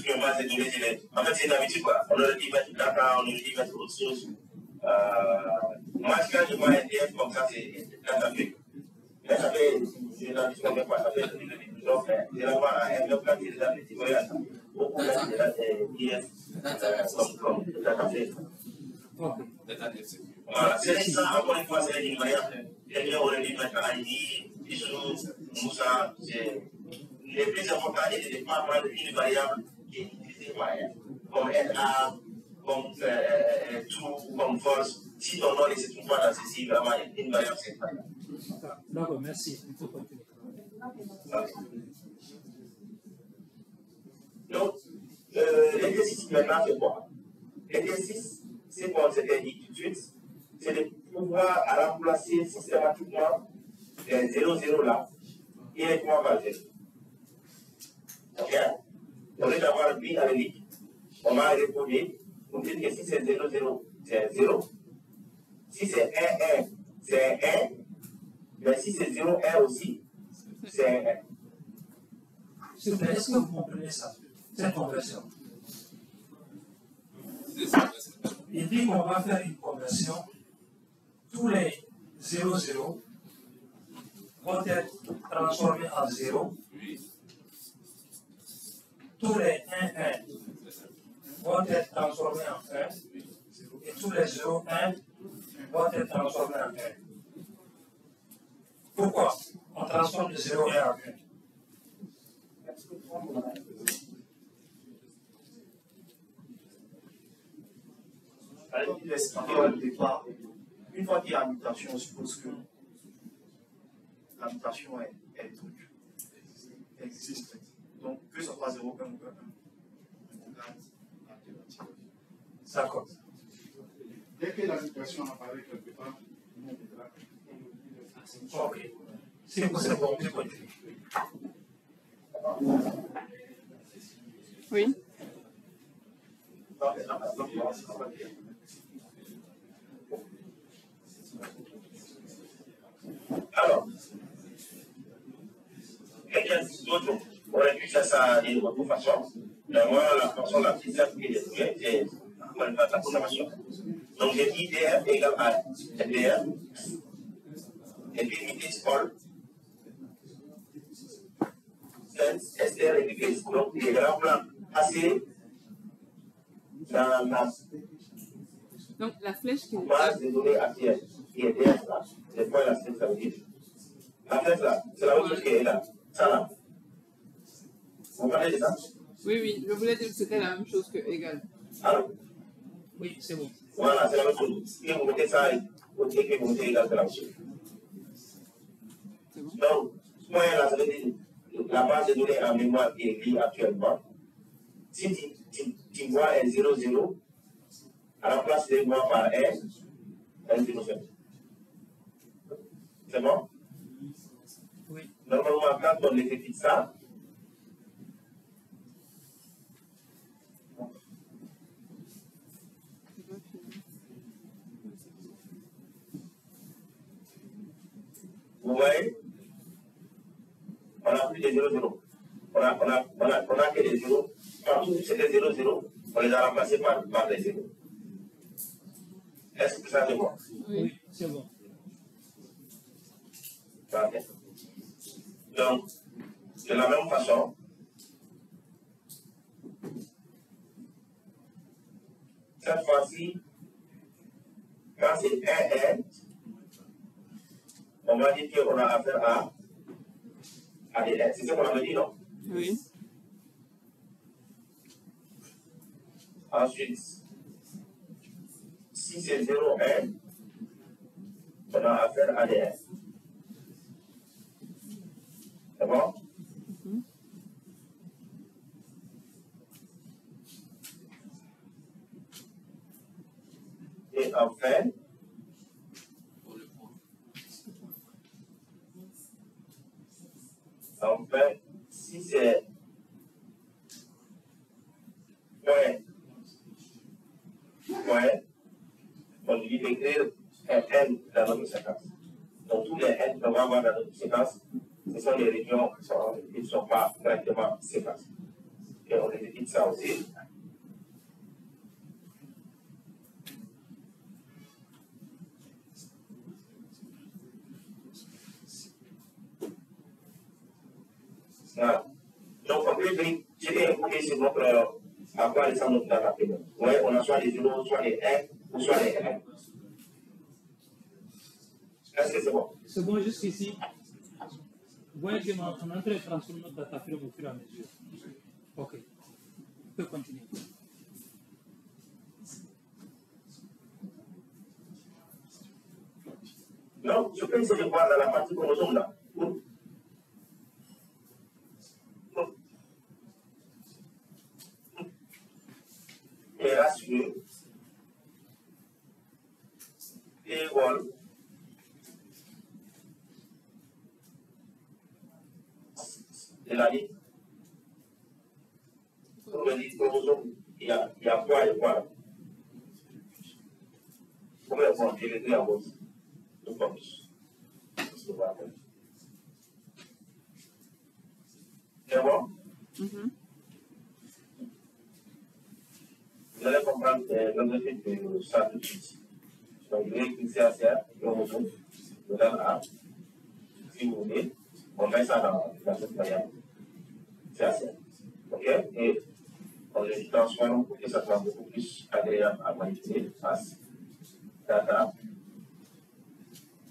le monde c'est degré. En fait, c'est une habitude, quoi. On aurait dit mettre data, on aurait dit mettre autre chose. Moi, quand je vois un DF comme ça, c'est data frame. Mais ça fait, je n'en dis pas, ça fait donc, je vais avoir un bloc qui est appelé Tivoyas. Beaucoup de IF, comme data frame. Voilà, c'est ça, encore une fois, c'est une variable. Quelqu'un aurait dû mettre ID, Bissou, Moussa, les plus importants étaient de ne pas prendre une variable qui est utilisée comme NA, comme true, comme false. Si ton nom ne se trouve pas dans ceci, vraiment, une variable, c'est pas. D'accord, merci. Il faut continuer. Donc, l'exercice maintenant, c'est quoi? L'exercice, c'est qu'on s'était dit tout de suite, c'est de pouvoir remplacer systématiquement les 0,0 là uniquement par 0. Ok? Au lieu d'avoir B avec lui, on va recoder pour dire que si c'est 0,0, c'est 0. Si c'est 1, 1, c'est 1. Mais si c'est 0, 1 aussi, c'est 1. S'il vous plaît, est-ce que vous comprenez ça, cette conversion? Il dit qu'on va faire une conversion. Tous les 0,0 vont être transformés en 0. Tous les 1,1 vont être transformés en 1. Et tous les 0,1 vont être transformés en 1. Pourquoi on transforme de 0,1 en 1? Il expliquait au départ, une fois qu'il y a la mutation, on suppose que la mutation est truc, existe. Donc, que ce soit 0,1 ou 1,1. D'accord. Dès que la mutation apparaît quelque part, on est là. Ok. C'est bon, je continue. Oui. Alors, quelqu'un d'autre aurait pu faire ça d'une autre façon. Mais moi, la façon la plus simple que j'ai trouvée, c'est la programmation. Donc, j'ai dit DF égale à DF. Et puis, it is all. SR et puis, donc, il est vraiment assez dans la Donc la flèche qui base de données actuelle, qui est DF là, c'est quoi la flèche, ça veut dire. La flèche là, c'est la même chose qui est là. Ça là. Vous parlez de ça? Oui, oui, je voulais dire que c'était la même chose que égal. Alors, Oui, c'est bon. voilà, c'est la même chose. Si vous mettez ça et vous dites que vous mettez égal, c'est la même chose. C'est bon. Donc, ce moyen là, ça veut dire la base de données en mémoire qui est liée actuellement. Si tu vois un 0,0, à la place de voir par 1, 1,07. C'est bon? Oui. Normalement, quand on exécute ça, vous voyez, on n'a plus de 0,0. On a que des 0. Partout où c'est des 0,0, on les a remplacés par des 0. Est-ce que ça c'est bon? Oui, c'est bon. Okay. Donc, de la même façon, cette fois-ci, quand c'est 1, on va dire qu'on a affaire à des lettres. C'est ce qu'on avait dit, non? Oui. Ensuite, si c'est 0, 1, on a affaire à des lettres. C'est bon? Et enfin, si c'est point, on lui dit d'écrire un N dans notre séquence. Donc tous les N qu'on va avoir dans notre séquence, ce sont les régions qui ne sont pas directement séquencées. Et on exécute ça aussi. Voilà. Donc on peut dire, j'ai écouté sur notre à quoi descend notre data frame. Oui, on a soit les 0, soit les 1 ou soit les 1. Est-ce que c'est bon? C'est bon jusqu'ici. Vous voyez qu'on est en train de transformer notre data frame au fur et à mesure. Ok. On peut continuer. Non, je peux essayer de voir dans la partie chromosome là. Et rassuré. et voilà. De la vie. Pour le dire chromosome, il y a quoi et quoi. Comment est-ce qu'on fait les deux à vous? Deux fois plus. C'est bon? Vous allez comprendre l'objectif de ça tout de suite. Donc, je vais cliquer à ça, chromosome, je donne A. Si vous voulez, on met ça dans cette variable. C'est assez. OK? Et on le transforme pour que ça soit beaucoup plus agréable à manipuler. As data.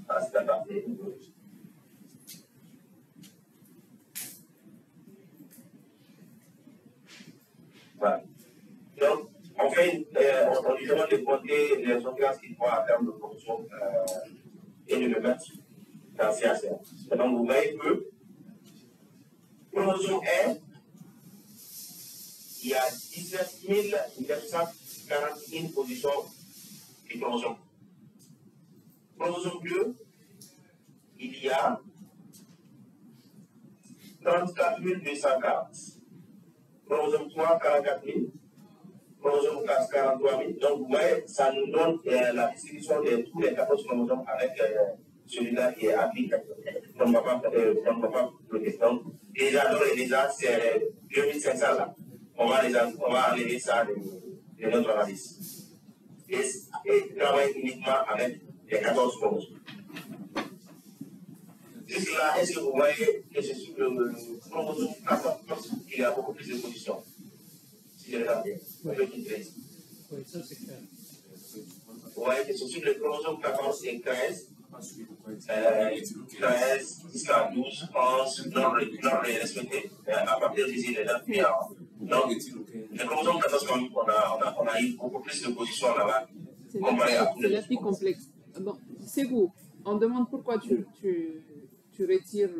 As data. Voilà. Donc, on lui demande de compter les occurrences qu'il voit en termes de production et de le mettre dans CACR. Donc, vous voyez que chromosome R, il y a 19 941 positions du chromosome. Chromosome 2, il y a 34 240. Chromosome 3, 44 000. Chromosome 4, 43 000. Donc, vous voyez, ça nous donne la distribution de tous les 14 chromosomes avec celui-là qui est appliqué. On ne va pas bloquer. Donc, déjà, c'est 2500 là. On va enlever ça de notre analyse. Et travailler uniquement avec les 14 chromosomes. Jusque là, est-ce que vous voyez que c'est sur le chromosome 14 qu'il y a beaucoup plus de positions? Si je regarde bien. Oui, ça c'est clair. Vous voyez que c'est sur le chromosome 14 et 13. 13, jusqu'à 12, 11, non respecté. À partir d'ici, les dates. Donc, le chromosome 14, on a eu beaucoup plus de positions là-bas. C'est la plus complexe. Bon, c'est vous. On demande pourquoi tu retires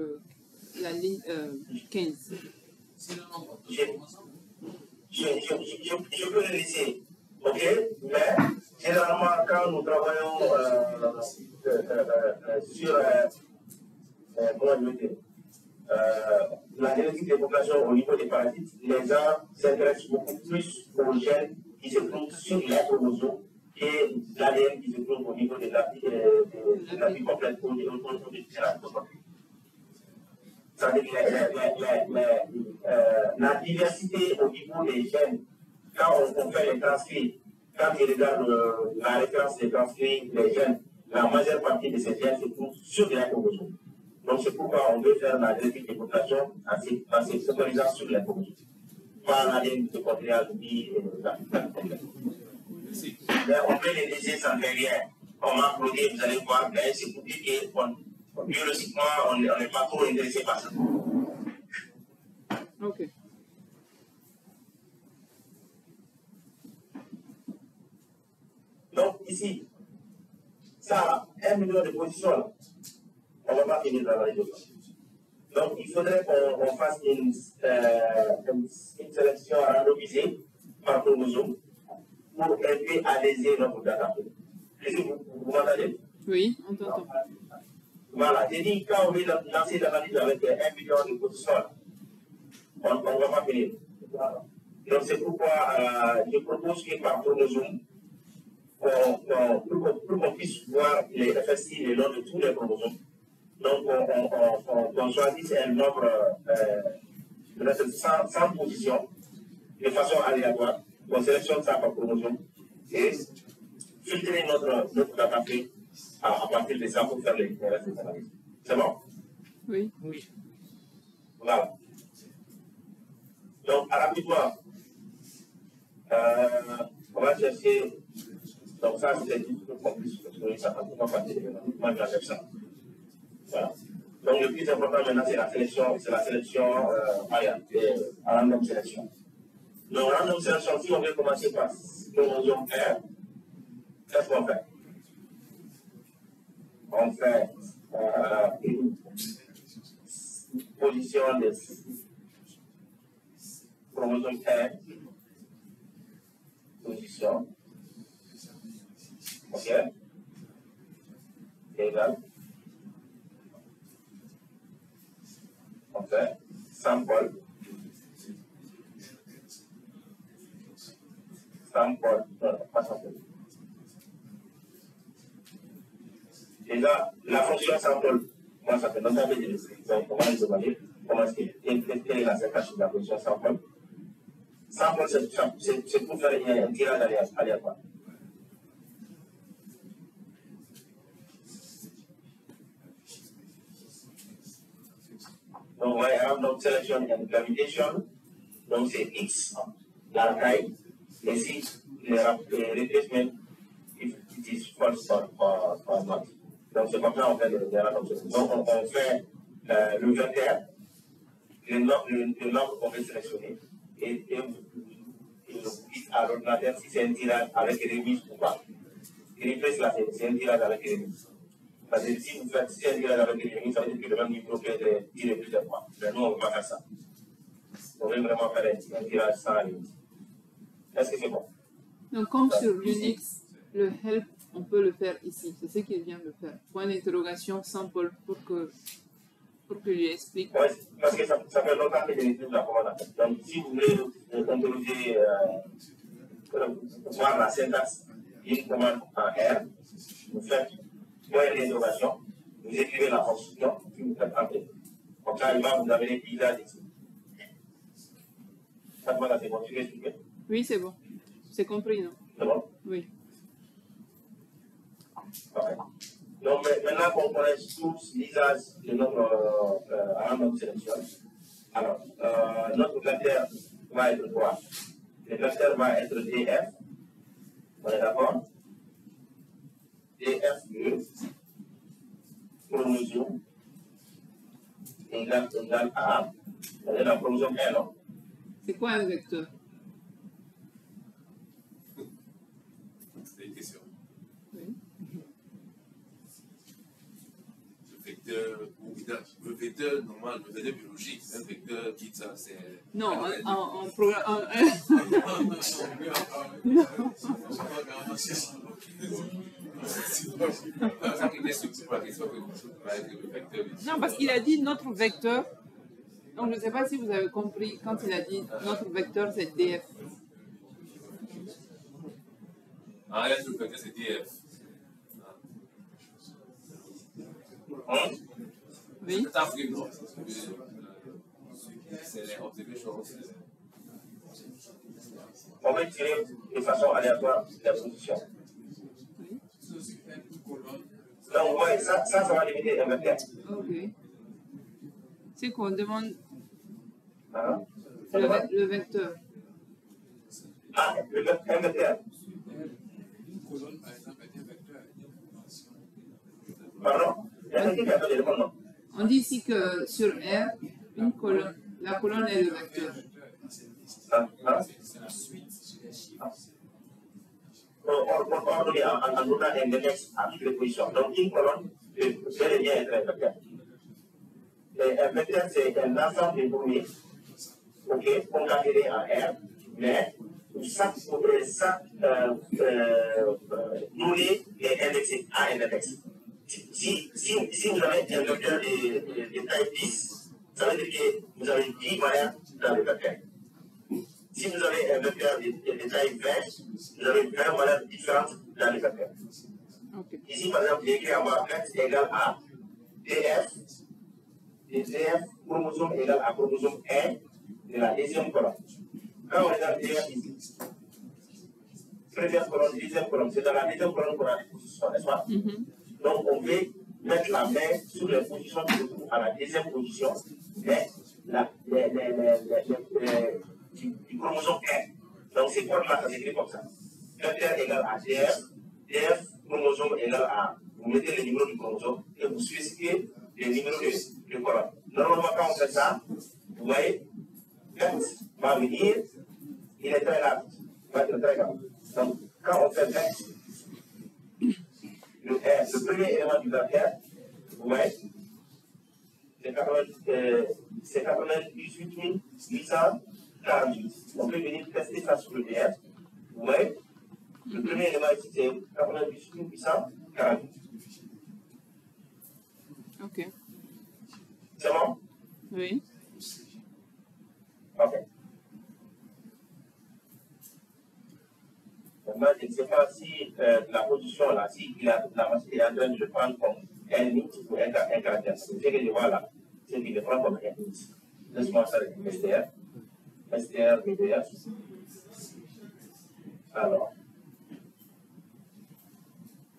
la ligne 15. Je peux le laisser, ok? Mais généralement, quand nous travaillons sur la génétique des populations au niveau des parasites, les gens s'intéressent beaucoup plus aux gènes qui se trouvent sur les chromosomes et l'ADN qui se trouve au niveau de la vie complète, au niveau de la vie. C'est-à-dire la diversité au niveau des gènes, quand on fait les transcrits, quand il regarde la référence des transcrits des gènes, la majeure partie de ces gènes se trouvent sur les chromosomes. Donc c'est pourquoi on veut faire la génétique des populations en se focalisant sur les chromosomes. Pas l'ADN de contréal ni la vie complète. Mais on peut les laisser sans faire rien. On m'a applaudi, vous allez voir, mais c'est pour dire que biologiquement, on n'est pas trop intéressé par ça. Ok. Donc ici, ça a 1 million de positions là. On ne va pas finir dans la région. Donc il faudrait qu'on fasse une sélection randomisée par chromosome pour aider à léser notre data. Est-ce que vous m'entendez? Oui, on t'entend. Voilà, j'ai dit quand on veut lancer l'analyse avec 1 million de positions, on ne va pas finir. Donc c'est pourquoi je propose que par chromosome, pour qu'on puisse voir les FSI le long de tous les chromosomes, donc on choisisse un nombre de 100 positions de façon aléatoire. On sélectionne ça par chromosome et filtrer notre data à partir de ça pour faire les restes des analyses. C'est bon? Oui. Oui. Voilà. Donc, rapidement, on va chercher. Donc, ça, c'est un peu compliqué parce que ça ne peut pas partir. Moi, j'enlève ça. Voilà. Donc, le plus important maintenant, c'est la sélection random sélection. Donc, random sélection, si on veut commencer par chromosome R, qu'est-ce qu'on fait? On fait une position de chromosome R, position, ok? égale, on fait sample, pas sample. Et là, la fonction sample, comment ça fait? Donc, ça veut dire, comment il se valide, comment est-ce quelle est la séquence de la fonction sample? Sample, c'est pour faire un tirage aléatoire. Donc, I have no selection and gravitation. Donc, c'est X, la taille. Et si le replacement, if it is false or not. Donc, c'est comme ça qu'on fait le replacement. Donc, on fait le vecteur, le nombre qu'on veut sélectionner, et vous dites à l'ordinateur si c'est un tirage avec remise ou pas. Et replace là, c'est un tirage avec remise. Parce que si vous faites un tirage avec remise, ça veut dire que le même niveau peut être tiré plusieurs fois. Mais nous, on ne veut pas faire ça. On veut vraiment faire un tirage sans remise. Est-ce que c'est bon? Donc, comme sur Unix, le help, on peut le faire ici. C'est ce qu'il vient de faire. Point d'interrogation sample pour que lui explique. Oui, parce que ça fait longtemps que je n'utilise la commande. Donc, si vous voulez interroger, voir la syntaxe d'une commande en R, vous faites point d'interrogation, vous écrivez la fonction, puis vous faites entrer. Comme ça, il va vous amener l'usage ici. Ça demande à c'est bon, tu veux expliquer? Oui, c'est bon. C'est compris, non? C'est bon? Oui. Okay. Donc maintenant qu'on connaît tous l'usage de notre sélection, alors notre vecteur va être quoi? Le vecteur va être DF, on est d'accord? DF2 chromosome égale A, on est dans chromosome L. C'est quoi un vecteur? C'est une question. Oui. Le vecteur normal, le vecteur biologique, un vecteur qui ça, c'est. Non, en programme. Non, parce qu'il a dit notre vecteur. Donc, je ne sais pas si vous avez compris quand il a dit notre vecteur, c'est DF. En réalité, le vecteur, c'est DF. Oui. C'est les observations. On va tirer de façon aléatoire la position. Oui. Donc, ouais, ça va limiter un vecteur. Ok. C'est qu'on demande Hein? le vecteur. Ah, un vecteur. Pardon? On dit ici que sur R, une colonne, la colonne est le vecteur. On donne en donnant un index à toutes les positions. Donc, une colonne peut bien être un vecteur. Un vecteur, c'est un ensemble de données, concaténées en R, mais chaque donnée est indexée à un index. Si vous avez un vecteur de taille 10, ça veut dire que vous avez 10 variables dans le vecteur. Si vous avez un vecteur de taille 20, vous avez 20 variables différentes dans le vecteur. Okay. Ici, par exemple, j'ai écrit en bas x égale à DF, et DF chromosome égale à chromosome 1 de la deuxième colonne. Quand on regarde DF ici, première colonne, deuxième colonne, c'est dans la deuxième colonne qu'on a les positions, n'est-ce pas? Donc, on veut mettre la main sur les positions qui se trouvent à la deuxième position, mais du chromosome 1. Donc, ces codes-là, ça s'écrit comme ça. Vecteur égale à DF, DF chromosome égale à. Vous mettez le numéro du chromosome et vous spécifiez le numéro de colonne. Normalement, quand on fait ça, vous voyez, X va venir, il est très large, va être très grand. Donc, quand on fait X, le premier élément du vecteur, vous voyez, c'est 98 848. On peut venir tester ça sur le DF. Vous voyez, le premier élément ici, c'est 98 848. Ok. C'est bon? Oui. Ok. Maintenant, je ne sais pas si la position là, si la machine est en train de le prendre comme un mythe ou un caractère. Ce que je vois là, c'est qu'il le prend comme un mythe. Laisse-moi ça avec STR. STR, BDR. Alors,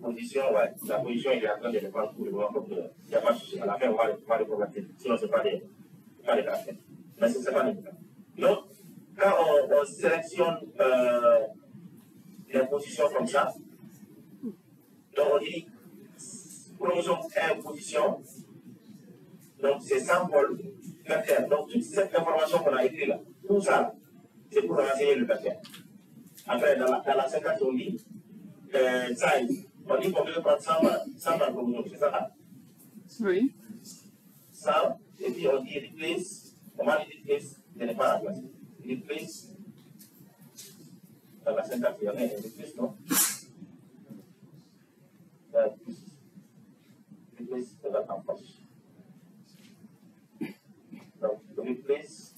position, ouais, la position, il est en train de le prendre pour le moment comme il n'y a pas de souci. À la fin, on va le convertir. Sinon, ce n'est pas des caractères. Mais ce n'est pas des cas. Donc, quand on sélectionne les positions comme ça, donc on dit chromosome 1 position, donc c'est symbole vecteur. Donc toute cette information qu'on a écrite là, tout ça, c'est pour renseigner le vecteur. Après, dans la séquence, on dit size. On dit qu'on veut prendre 100 par chromosome, c'est ça là? Oui. 100, et puis on dit replace, comment on dit replace, je n'ai pas la place. Replace, dans la syntaxe, il y en a un replace, non? Replace, c'est là en poche. Donc, replace,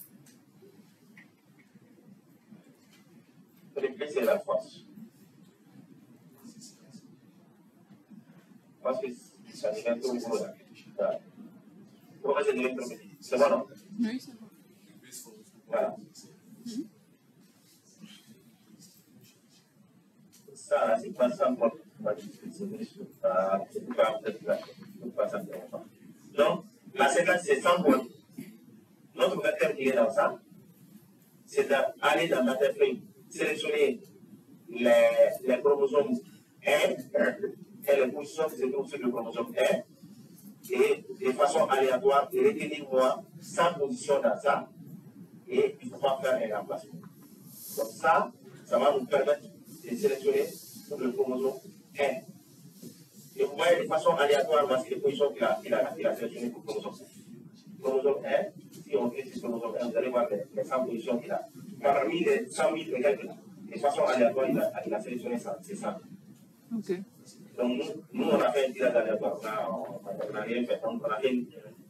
c'est la force. Parce que ça devient un peu gros là. Pourquoi c'est de l'électromédie? C'est bon, non? Oui, c'est bon. Voilà. Ça, c'est pas ça, moi. C'est pas ça. Donc, la séquence, c'est 100 volts. Notre vecteur qui est dans ça, c'est d'aller dans notre feuille, sélectionner les chromosomes 1 et les positions qui se trouvent sur le chromosome 1 et de façon aléatoire, de retenir moi 100 positions dans ça et il ne faut pas faire un remplacement. Donc ça va nous permettre de sélectionner sur le chromosome 1. Et vous voyez de façon aléatoire, voici les positions qu'il a sélectionnées pour le chromosome 1. Chromosome 1, si on clique sur le chromosome 1, vous allez voir les 100 positions qu'il a. Parmi les 100 000 et quelques, de façon aléatoire, il a sélectionné ça, c'est ça. Ok. Donc nous, on a fait un tirage aléatoire, on n'a rien fait, on a fait un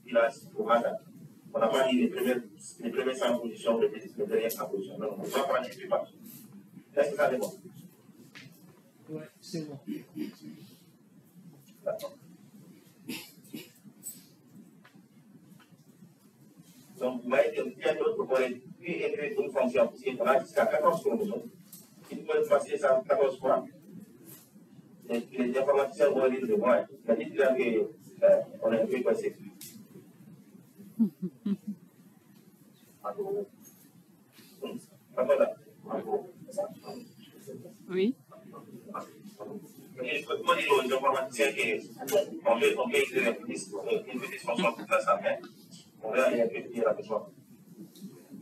tirage pour hasard. On n'a pas dit les premières 100 positions, les dernières 100 positions. Non, on ne va pas dire pas. Est-ce que ça dépend? Oui, c'est bon. D'accord. Donc, vous voyez qu'il y a d'autres pour écrire une fonction, puisqu'on a jusqu'à 14 chromosomes. Si vous pouvez passer ça 14 fois, les informaticiens vont lire de moi. Mais dites-leur qu'on a écrit quoi c'est. Oui. Il faut dire aux informaticiens qu'on peut écrire une petite fonction pour faire ça, mais on va aller écrire la question.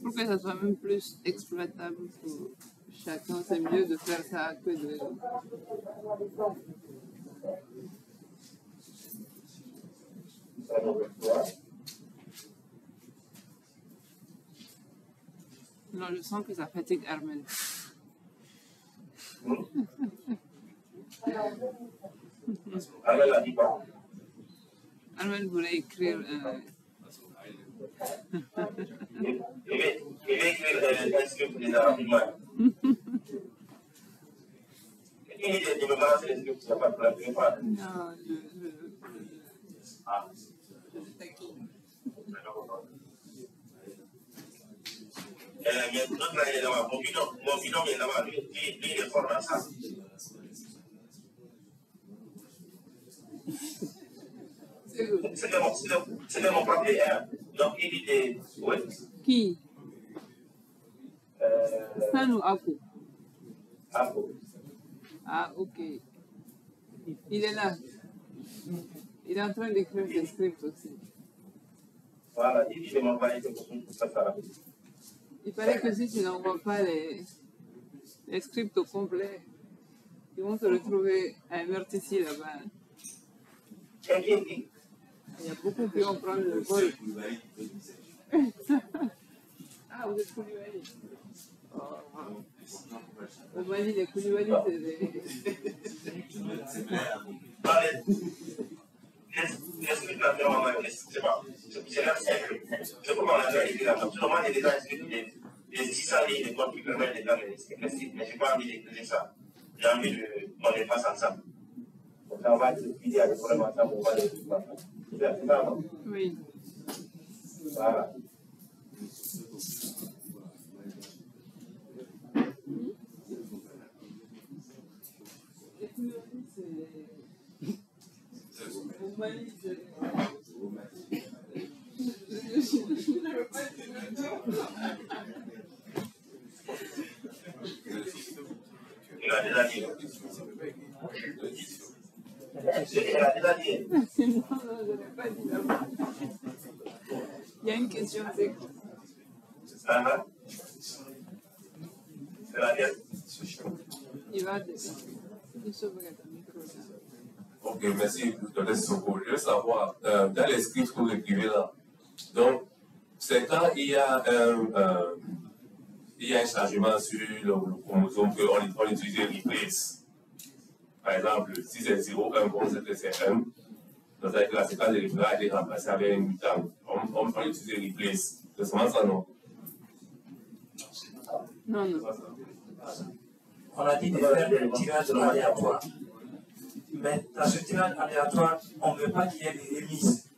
Pour que ça soit même plus exploitable pour chacun, c'est mieux de faire ça que de... Non, je sens que ça fatigue Armel. Armel a dit quoi? Armel voulait écrire... Il va écrire un script déjà rapidement. Il me balance les scripts, il n'y a pas de problème. Non, Mais notre là, il est là-bas. Mon binôme est là-bas. Lui, il est fort dans ça. C'était mon propre R. Donc, il dit des... Oui. Qui? Stan ou Apo? Apo. Ah, ok. Il est là. Il est en train d'écrire des scripts aussi. Voilà, il dit de m'envoyer quelque chose pour ça rapide. Il paraît que si tu n'envoies pas les scripts au complet, ils vont te retrouver à MRTC là-bas. Il y a beaucoup qui vont prendre le vol. Ah, vous êtes Koulibaly. Au Mali, les Koulibaly, c'est des... Qu'est-ce que tu as fait en la même. Seulement, j'ai déjà expliqué les 600 lignes de code qui permettent de faire les principes, mais je n'ai pas envie d'écrire ça. J'ai envie qu'on les fasse ensemble. Donc, on va étudier les problèmes ensemble, on va les faire. C'est ça, non? Oui. Voilà. Il a déjà dit. Il a déjà dit. Non, je n'ai pas dit d'abord. Il y a une question, c'est quoi? C'est laquelle? Il va il sauvegarde le micro. Ok, merci, Dr. Sissoko. Je veux savoir, dans les scripts que vous écrivez là, donc, c'est quand il y a un changement sur le chromosome qu'on utilise replace. Par exemple, si c'est 0,1, on sait que c'est 1. Donc, c'est-à-dire que la séquence de replace a été remplacée avec un mutant. On utilise replace. C'est seulement ça, non? Non, non. On a dit de faire des tirages aléatoires. Mais dans ce tirage aléatoire, on ne veut pas qu'il y ait des remises.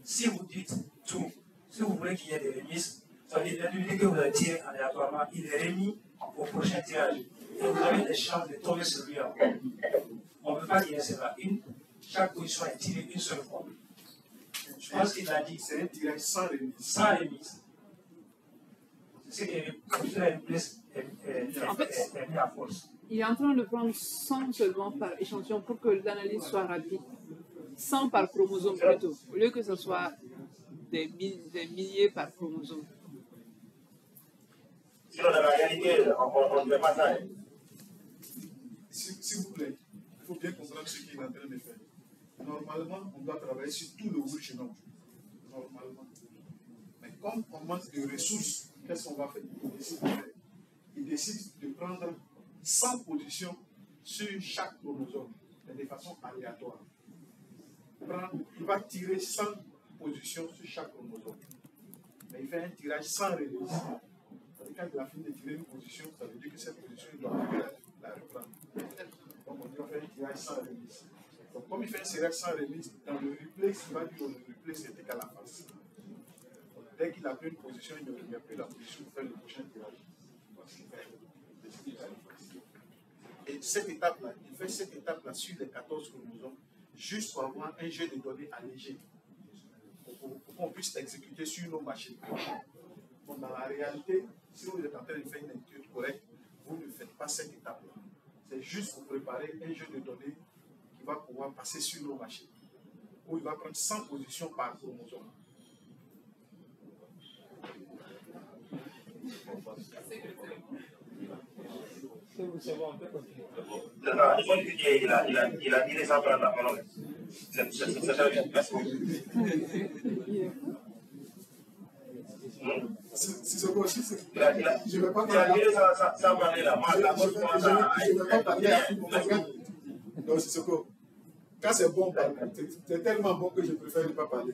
Si vous dites tout, si vous voulez qu'il y ait des remises, ça veut dire que vous avez tiré aléatoirement, il est remis au prochain tirage. Et vous avez des chances de tomber sur lui encore. On ne veut pas qu'il y ait cela. Chaque position est tirée une seule fois. Je pense qu'il a dit. C'est un tirage sans remise. Sans remise. C'est que le replace est mis à force. Il est en train de prendre 100 seulement par échantillon pour que l'analyse soit rapide. 100 par chromosome plutôt, au lieu que ce soit des milliers par chromosome. Sinon, dans la réalité, on ne fait pas ça. S'il vous plaît, il faut bien comprendre ce qu'il est en train de faire. Normalement, on doit travailler sur tout le whole génome. Normalement. Mais comme on manque de ressources, qu'est-ce qu'on va faire? Il décide de prendre 100 positions sur chaque chromosome, mais de façon aléatoire. Il va tirer 100 positions sur chaque chromosome. Mais il fait un tirage sans remise. Quand il a fini de tirer une position, ça veut dire que cette position, il doit la reprendre. Donc on doit faire un tirage sans remise. Donc comme il fait un tirage sans remise, dans le replace, il va dire que le replace est égal à la face. Donc, dès qu'il a pris une position, il ne remet plus la position pour faire le prochain tirage. Et cette étape-là, il fait cette étape-là sur les 14 chromosomes, juste pour avoir un jeu de données allégé, pour qu'on puisse exécuter sur nos machines. Donc, dans la réalité, si vous êtes en train de faire une étude correcte, vous ne faites pas cette étape-là. C'est juste pour préparer un jeu de données qui va pouvoir passer sur nos machines, où il va prendre 100 positions par chromosome. C'est bon, on peut continuer. Il a dit les sans prendre la parole. C'est ça, merci beaucoup. Si c'est possible, je ne vais pas parler. Je ne vais pas parler. Non, c'est ce que. Quand c'est bon, c'est tellement bon que je préfère ne pas parler.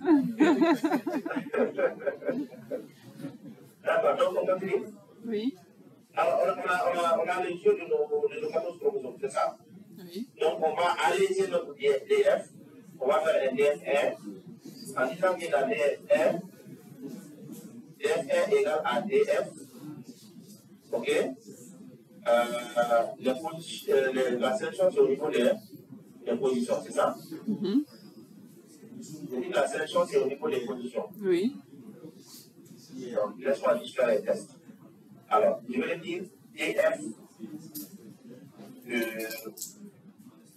D'accord, donc on continue. Oui. Alors, on a les jeux de nos 14 chromosomes, c'est ça? Oui. Donc, on va alléger notre DF. On va faire un DF1 en disant que la DF1 égale à DF. OK? La sélection, c'est au niveau des positions, c'est ça? La sélection, c'est au niveau des positions. Oui. Donc, laisse-moi juste faire les tests. Alors, je vais dire DF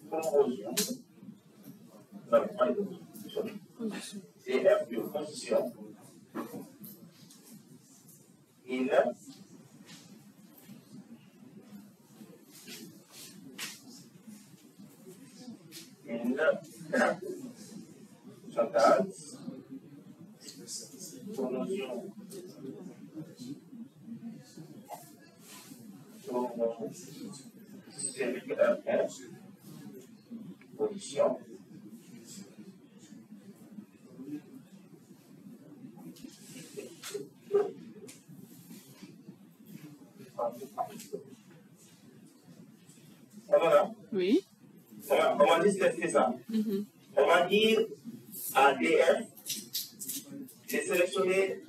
composition. Non, pas de position. DF de position. Il chantage promotion position juste tester ça. On va dire à DF, j'ai sélectionné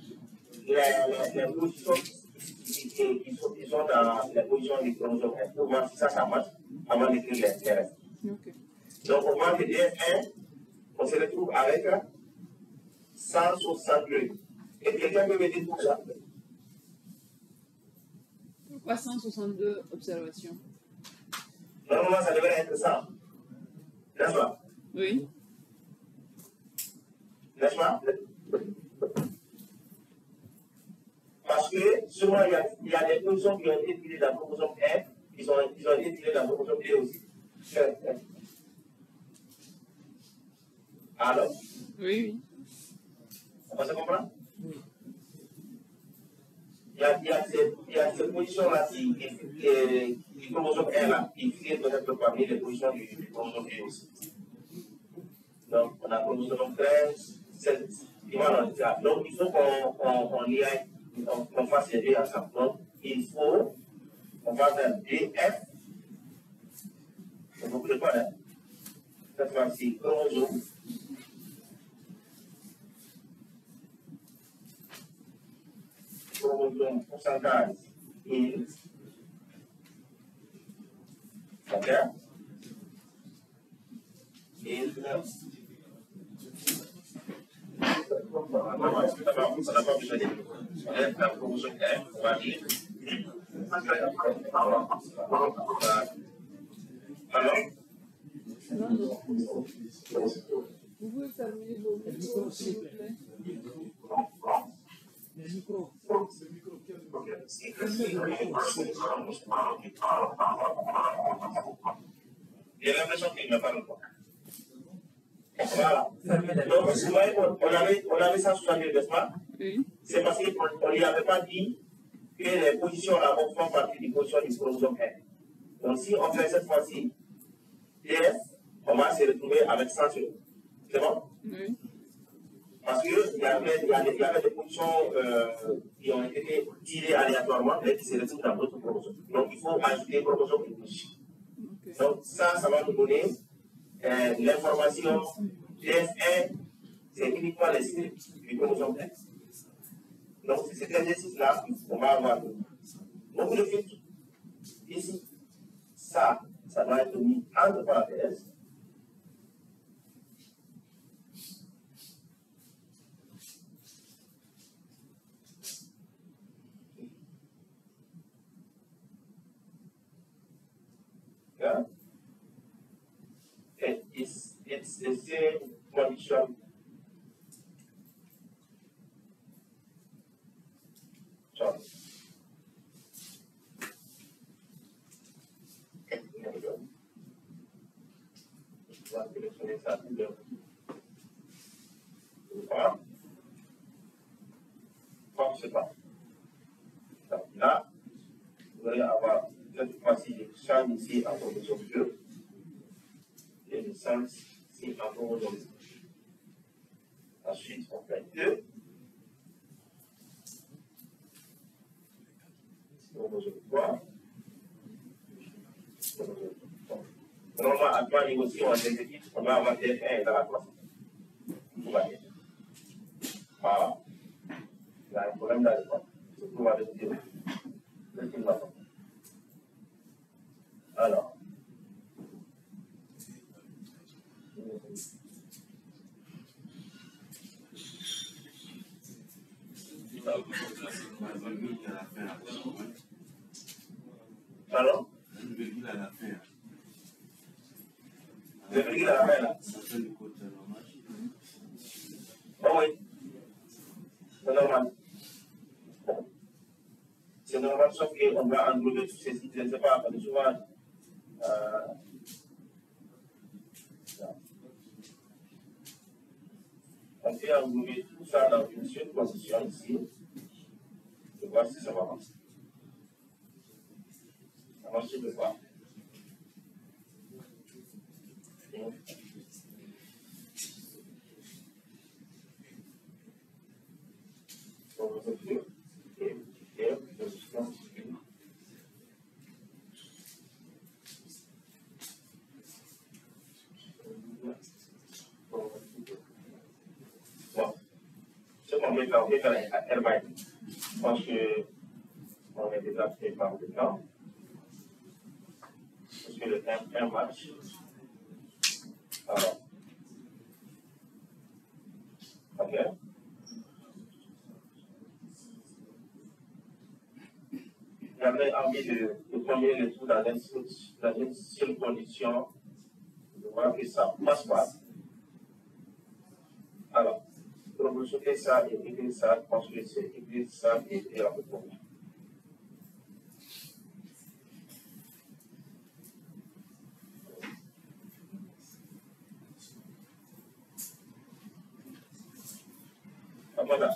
les positions qui sont dans les positions du chromosome pour voir si ça marche avant d'écrire les restes. Donc, on voit que DF1, on se retrouve avec 162. Et quelqu'un peut me dire tout ça? Pourquoi 162 observations? Normalement, ça devrait être 100. N'est-ce pas? Oui. N'est-ce pas? Parce que souvent, il y a des positions qui ont été tirées dans le chromosome 1, ils ont été tirées dans le chromosome 2 aussi. Alors? Oui. On se comprend? Oui. Il y a ces positions-là du chromosome 1 là, qui firent peut-être parmi les positions du chromosome 2 aussi. Donc, on a chromosome 13, 7, et voilà. Donc, il faut qu'on y aille, qu'on fasse les deux ensemble. Donc, il faut, on va faire DF, on ne voulait pas, cette fois-ci, chromosome. Chromosome pourcentage in. OK? In. Ça n'a pas besoin de la chromosome 1, on va dire. Alors? Vous pouvez fermer vos micros, s'il vous plaît. Le micro. J'ai l'impression qu'il ne parle pas. Voilà. Donc, vous voyez, on avait 162, n'est-ce pas? Oui. C'est parce qu'on ne lui avait pas dit que les positions là vont faire partie des positions du chromosome 1. Donc, si on fait cette fois-ci, DF, on va se retrouver avec 100 sur. C'est bon? Oui. Parce qu'il y avait des positions qui ont été tirées aléatoirement et qui se retrouvent dans d'autres chromosomes. Donc, il faut ajouter chromosome et position. Donc, ça va nous donner l'information DF1, c'est uniquement les scripts du chromosome 1. Donc, c'est cet exercice-là, on va avoir beaucoup de filtres. Ici, ça va être mis entre parenthèses. Yeah. It's the same condition. Sorry. Here we go. On va sélectionner ça tout de voilà. Comme c'est pas. Là, vous allez avoir cette fois-ci le champ ici en chromosome 2 et le sens ici en chromosome 2. Ensuite, on fait 2. Chromosome 3. Chromosome 3. Normalement, à 3 niveaux, si on exécute, on va avoir TF1 dans la classe. Tout va bien. Voilà. Il y a un problème dans le temps. Surtout, on va le dire. Alors. Pardon? Le virgule à la fin. Le virgule à la fin, là. Oh oui. C'est normal. C'est normal, sauf qu'on va englober tous ces sites, je ne sais pas, parce que souvent, on fait englober tout ça dans une seule position ici. Je vois si ça va marcher. Ça marche de quoi? on peut faire un Herbite. Je pense qu'on est déjà fait par le temps. Parce que le un match. Alors. OK. J'avais envie de combiner le tout dans une seule condition. Je vois que ça ne passe pas. Alors, troubleshooter ça et écrire ça, construire ça, écrire ça et écrire un peu pour moi. Voilà.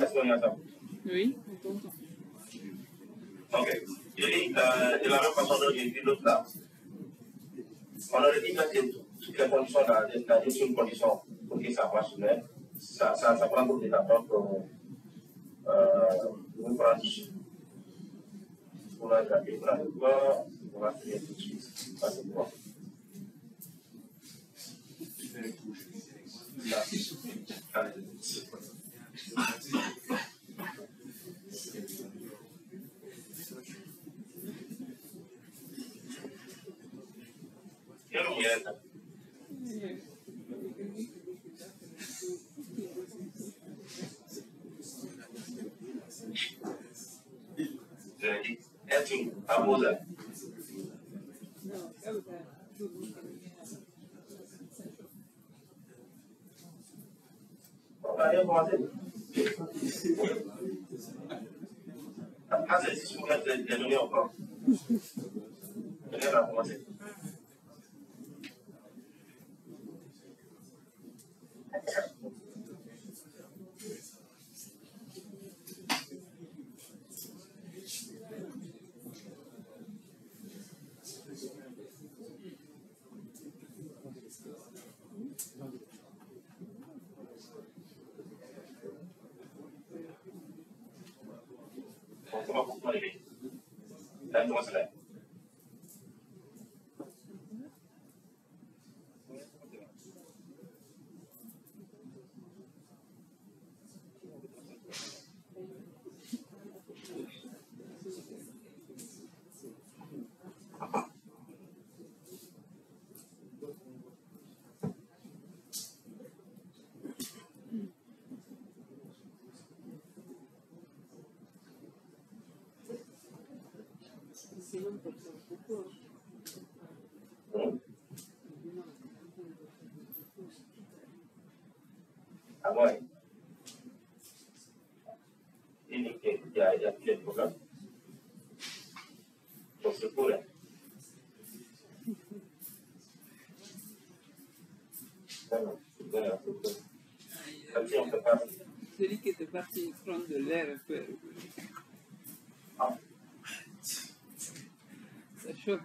Est-ce qu'on y a ça? Oui, on t'entend. Ok. Je dis, de la même façon dont j'ai dit l'autre là, on aurait dit que toutes les conditions dans une seule condition pour que ça marche, mais ça prend beaucoup de temps pour vous prendre. On va gratter, on va finir tout de suite. Ça, c'est quoi? Ah, c'est 6 pour les données encore. On va commencer. Ah ouais. Il y a plus de problème. Donc c'est pour elle. Celui qui était parti prendre de l'air un peu. Ah. Ça chauffe.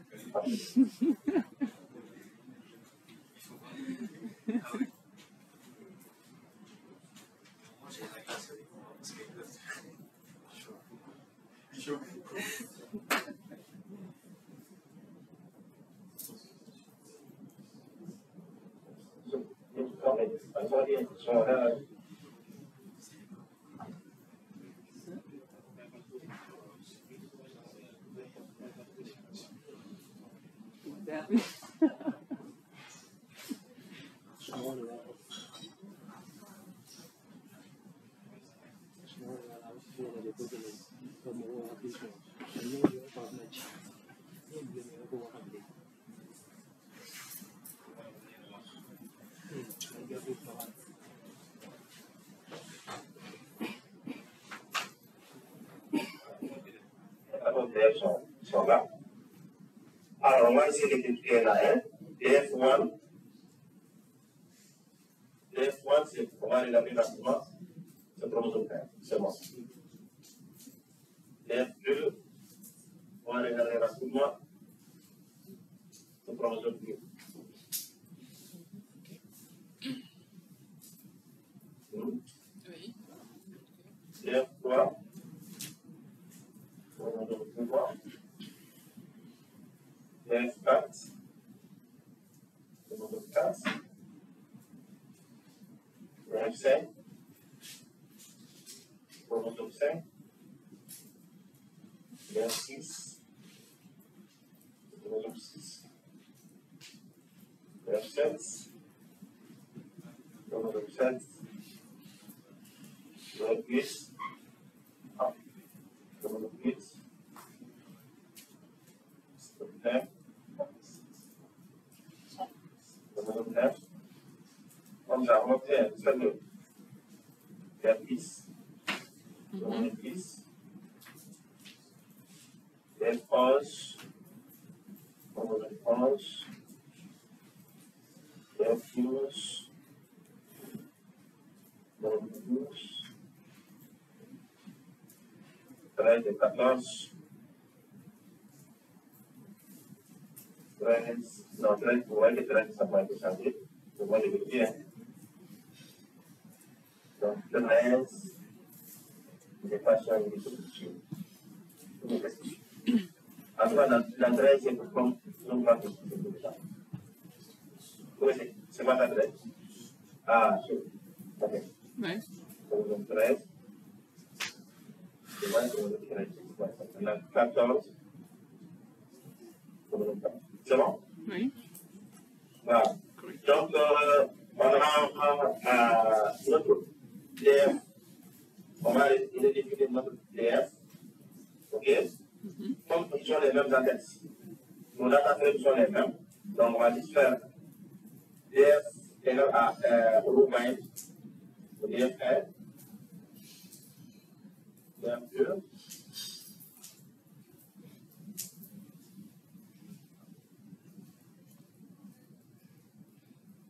Sont là. Alors, on va essayer d'écrire là, hein. DF1. DF1, c'est, on va regarder rapidement, c'est chromosome 1, c'est bon. DF2, on va regarder rapidement, c'est chromosome 2. Oui. DF3, chromosome 3. DF4, chromosome 4. 5, chromosome 5, lien 6, chromosome 6, lien 7, chromosome 7, lien 8, chromosome 8, 9, chromosome 9, comme ça, on obtient le lien 10, chromosome 10, lien 11, chromosome 11, lien 12, chromosome 12, 13 et 14, 13, non, 13, vous voyez que 13, ça va être changé, vous voyez le bien. Donc, 13, n'est pas changé de position. En tout cas, dans 13, c'est comme on va faire ça. Oui, c'est pas la 13. Ah, c'est. Ok. Ouais. Donc, 13. C'est vrai que 13, c'est la 14. C'est bon? Oui. Voilà. Donc, on a notre DF. On va identifier notre DF. OK? Comme ils sont les mêmes index. Nos data frames sont les mêmes. Donc, on va juste faire DF égale à Romain. DF 1. DF 2.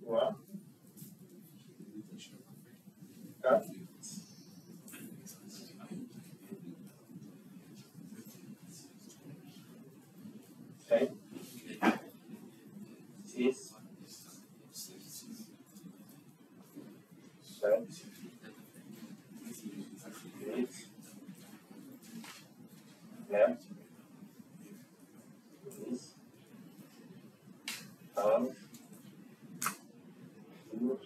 Voilà. 4. 5. 6. 7. 8. 9. 10. 11. 12.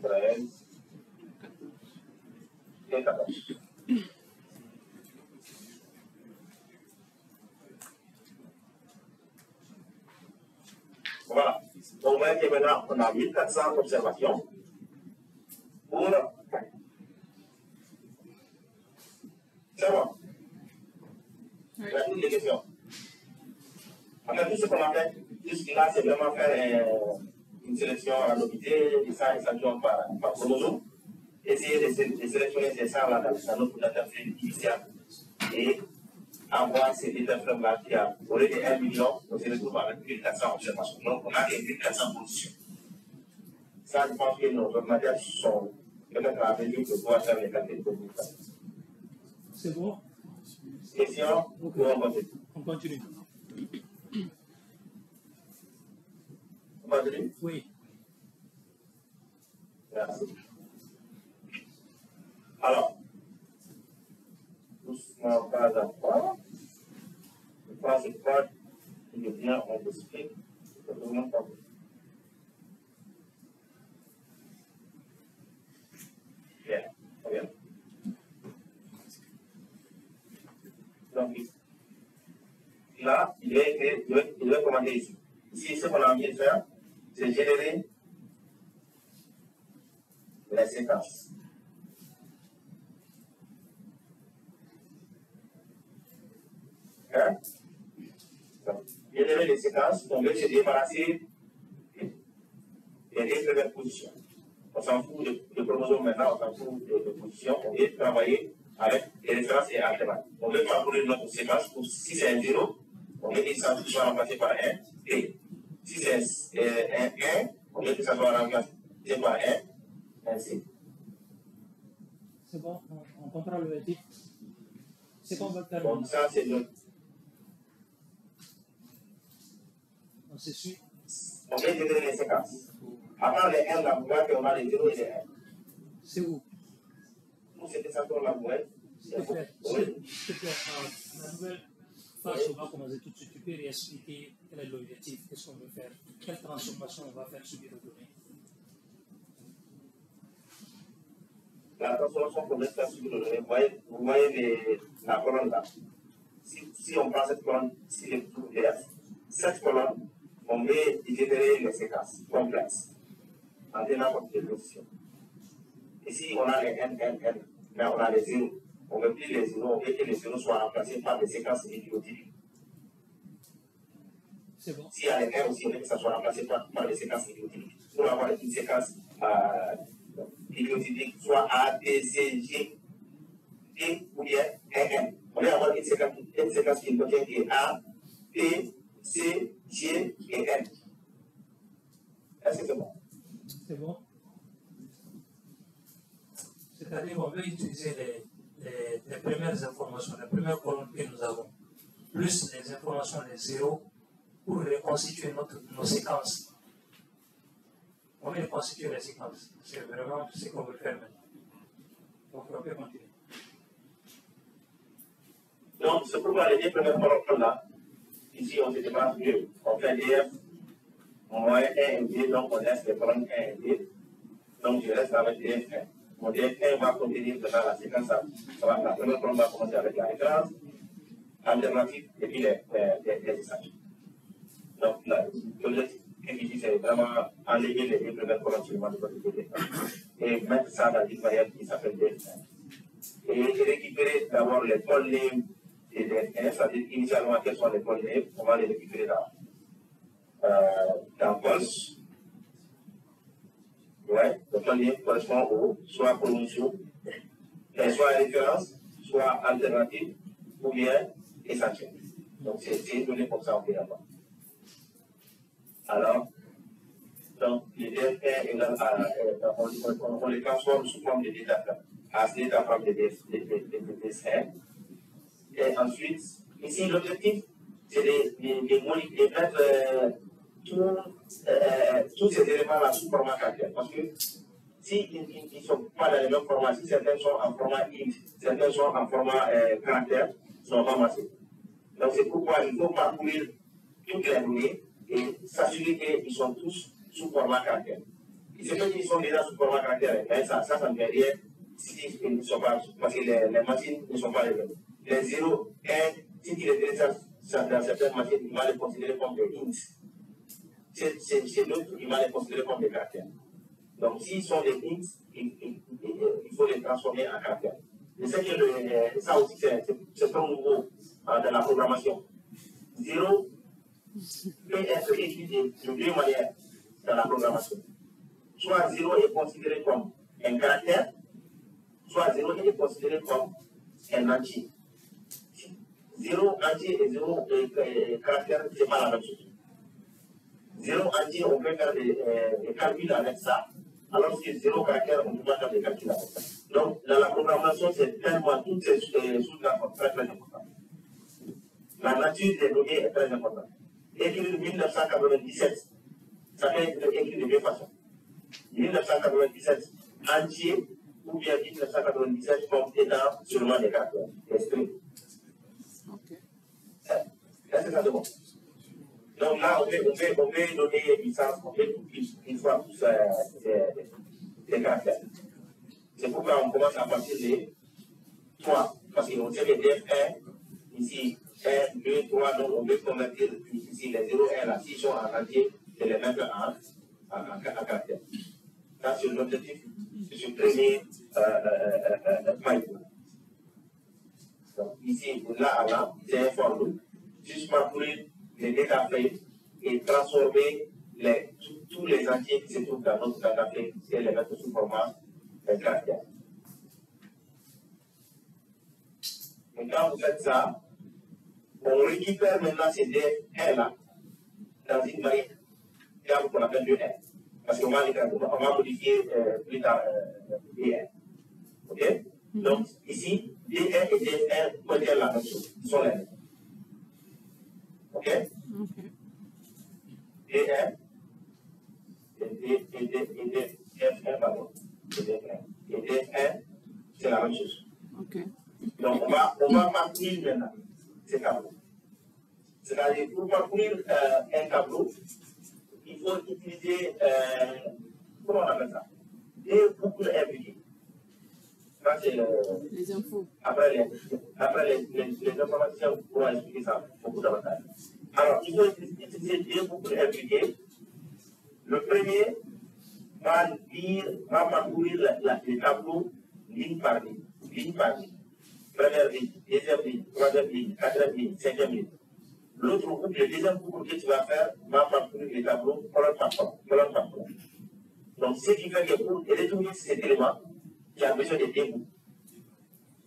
13. Et 14. Voilà. Donc, maintenant, on a 1400 observations pour. C'est bon. Il y a toutes les questions. Après, tout ce qu'on a fait jusque-là, c'est vraiment faire une sélection à l'unité, des 100 échantillons par chromosome. Essayer de sélectionner ces 100 là dans notre data frame initial et avoir ces data frames là qui a au lieu de 1 million, on se retrouve avec 1400 observations. Donc, on a des 1400 positions. Ça, je pense que nos ordinateurs sont peut-être à venir de pouvoir faire les calculs pour nous. C'est bon? Question? Okay. On continue. On continue? Oui. Merci. Alors, doucement, pas à pas. Je pense que quoi, il est bien, on l'explique. Je ne peux même pas. Bien, très bien. Donc, là, il est commandé ici. Ici, ce qu'on a envie de faire, c'est générer les séquences. Hein? Donc, générer les séquences, on veut se débarrasser des deux premières positions. On s'en fout de chromosomes maintenant, on s'en fout de positions. On veut travailler avec des références et alternantes. On veut parcourir notre séquence pour si c'est un 0, on veut que ça soit remplacé par 1. Et si c'est un 1, on veut que ça soit remplacé par 1, ainsi. C'est bon, on comprend le éthique. C'est qu'on va faire. Donc ça, c'est notre. On se suit. On veut générer les séquences. Avant les 1, là, vous voyez qu'on a les 0 et les 1. C'est où? Pour cette façon-là, vous voyez. S'il te plaît, la nouvelle phase, on va commencer tout de suite. Tu peux réexpliquer quel est l'objectif, qu'est-ce qu'on veut faire, quelle transformation on va faire sur les données. la transformation progressive sur le données, vous voyez la colonne là. Si on prend cette colonne, si les tout DF, cette colonne, on va générer les séquences complexes en tenant compte des positions. Ici, on a les N, mais on a les zéros. On veut plus les zéros, on veut que les zéros soient remplacés par des séquences nucléotidiques. C'est bon. S'il y a les R aussi, on veut que ça soit remplacé par des séquences nucléotidiques. Pour avoir une séquence nucléotidique, soit A, B, C, G, D ou bien N. On va avoir une séquence qui contient A, B, C, G et N. Est-ce que c'est bon? C'est bon. C'est-à-dire qu'on veut utiliser les premières informations, les premières colonnes que nous avons, plus les informations des zéros pour reconstituer nos séquences. On veut reconstituer les séquences. C'est vraiment ce qu'on veut faire maintenant. Donc on peut continuer. Donc, c'est pourquoi les deux premières colonnes là, ici on se dépasse mieux. On fait DF, moins 1 et 2, donc on laisse les colonnes 1 et 2. Donc je reste avec DF1. Mon DF1 va contenir dans la séquence, ça va, la première colonne va commencer avec la référence, alternative et puis les messages. Donc l'objectif ici c'est vraiment enlever les deux premières colonnes sur le mode de côté et mettre ça dans une variable qui s'appelle DF1. Et récupérer d'abord les call names et DF1, c'est-à-dire initialement quels sont les call names, on va les récupérer dans Pulse. Ouais, le call name correspond au soit promotion, soit référence, soit alternative, ou bien essentiel. Donc c'est une donnée comme ça on peut avoir. Alors, donc les DF1 égale on les transforme sous forme de data as data from the DF1. Et ensuite, ici l'objectif, c'est de mettre tous ces éléments-là sous format caractère. Parce que s'ils ne sont pas dans le même format, si certains sont en format int, certains sont en format caractère, ils sont ramassés. Donc c'est pourquoi il faut parcourir toutes les données et s'assurer qu'ils sont tous sous format caractère. Il se peut qu'ils sont déjà sous format caractère, mais ça ne fait rien s'ils ne sont pas, parce que les machines ne sont pas les mêmes. Les 0, 1, si tu les télécharges dans certaines machines, il va les considérer comme des ints. C'est l'autre qui va les considérer comme des caractères. Donc, s'ils sont des ints, il faut les transformer en caractères. Je sais que ça aussi, c'est un nouveau dans la programmation. 0 peut être écrit de deux manières dans la programmation. Soit 0 est considéré comme un caractère, soit 0 est considéré comme un entier. 0 entier et 0 caractère, ce n'est pas la même chose. 0 entier, on peut faire des calculs avec ça, alors que 0 caractère, on ne peut pas faire des calculs avec ça. Donc, dans la programmation, c'est tellement, toutes ces choses-là sont très, très importantes. La nature des données est très importante. Écrit 1997, ça peut être écrit de deux façons. 1997 entier, ou bien 1997 comme étant seulement des caractères, des strings. Est-ce que ça c'est bon? Donc là, on peut donner une licence, on peut une fois tous des caractères. C'est pourquoi on commence à partir de 3, parce qu'on sait que DF1, ici, 1, 2, 3, donc on peut convertir ici les 0, 1 là, s'ils sont en entier, et les mettre en caractère. Ça, c'est l'objectif de ce premier pipe. Donc ici, là à là, c'est un for loop, juste parcourir les data frames et transformer tous les entiers qui se trouvent dans notre data frame et les mettre sous format caractère. Et quand vous faites ça, on récupère maintenant ces DF1 là dans une variable qu'on appelle de R. Parce qu'on va modifier plus tard DN. Ok? Donc ici, DN et DF1 contiennent la même chose. Ils sont les mêmes. Ok? DN et DF1, pardon. Et DF1, c'est la même chose. Okay. Donc on va parcourir maintenant ces tableaux. C'est-à-dire, pour parcourir un tableau, il faut utiliser, comment on appelle ça? Des boucles imbriquées. Ça, c'est les infos. Après, les informations pour expliquer ça beaucoup davantage. Alors, il faut utiliser deux bouts pour impliquer. Le premier va parcourir les tableaux ligne par ligne. Première ligne, deuxième ligne, troisième ligne, quatrième ligne, cinquième ligne. L'autre groupe, le deuxième groupe que tu vas faire, va parcourir les tableaux colonne par colonne. Donc, ce qui fait que pour retrouver cet élément, il y a besoin de deux bouts.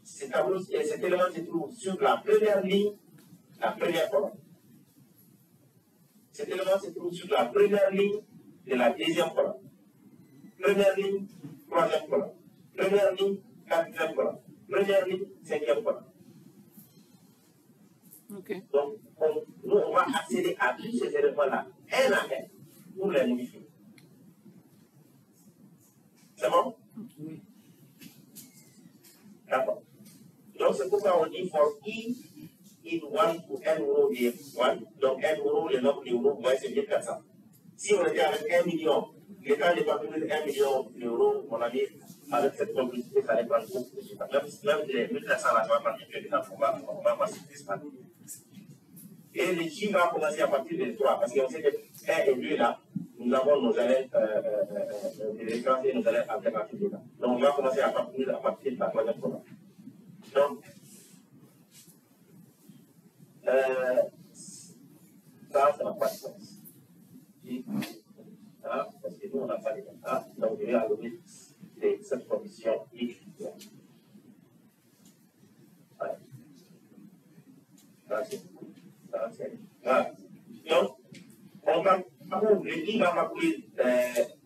Cet élément se trouve sur la première ligne, la première colonne. Cet élément se trouve sur la première ligne de la deuxième colonne. Première ligne, troisième colonne. Première ligne, quatrième colonne. Première ligne, cinquième colonne. Okay. Donc, nous, on va accéder à tous ces éléments-là, un à un, pour les modifier. C'est bon? Oui. D'accord. Donc, c'est pourquoi on dit for E in 1 to N euro de 1. Donc, N euro, le nombre d'euros, moi, c'est 1400. Si on était avec 1 million, le temps de parcourir 1 million d'euros, mon ami, avec cette complicité, ça allait prendre beaucoup de temps. Même les 1400, là, ça va prendre quelques temps, on va passer ça. Et les chiffres vont commencer à partir de 3, parce qu'on sait que 1 et 2, là, nous avons nos élèves de référence et nos élèves alternatifs dedans. Donc, on va commencer à parcourir à partir de la troisième colonne. Donc, ça n'a pas de sens. Parce que nous, on n'a pas de data. Donc, je vais enlever cette condition X. Donc, on va parcourir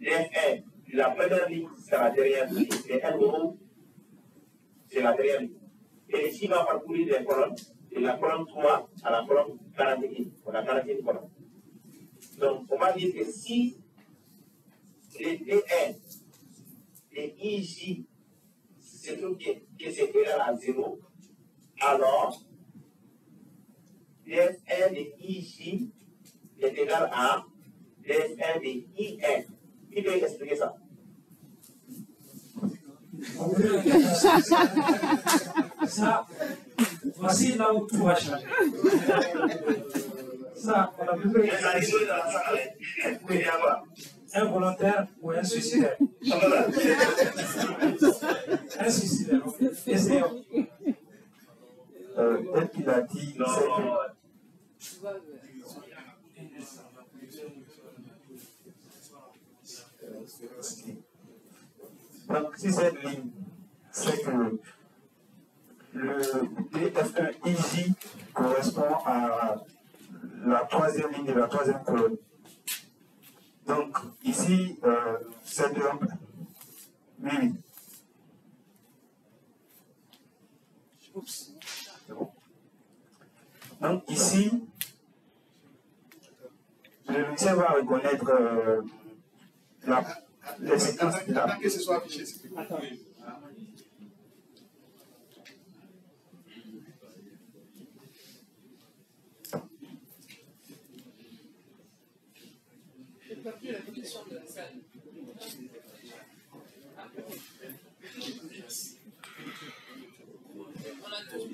F1, la première ligne, c'est la dernière ligne. Les 1 euro, c'est la dernière ligne. Et ici, on va parcourir les colonnes, de la colonne 3 à la colonne 41. On a 41 colonnes. Donc, on va dire que si les D1 et IJ se trouve que c'est égal à 0, alors DF1 de IJ est égal à DF1 de IN. Qui peut expliquer ça? Ça, voici là où tout va changer. Ça, on a besoin un volontaire ou un suicidaire. Un suicidaire. Essayons. Tel qu'il a dit, donc si cette ligne, c'est que le DF1IJ correspond à la troisième ligne de la troisième colonne. Donc ici, c'est de l'ample. Oui. Oups. C'est bon. Donc ici, le logiciel va reconnaître les séquences. Attends que ce soit affiché, s'il te plaît. On a tous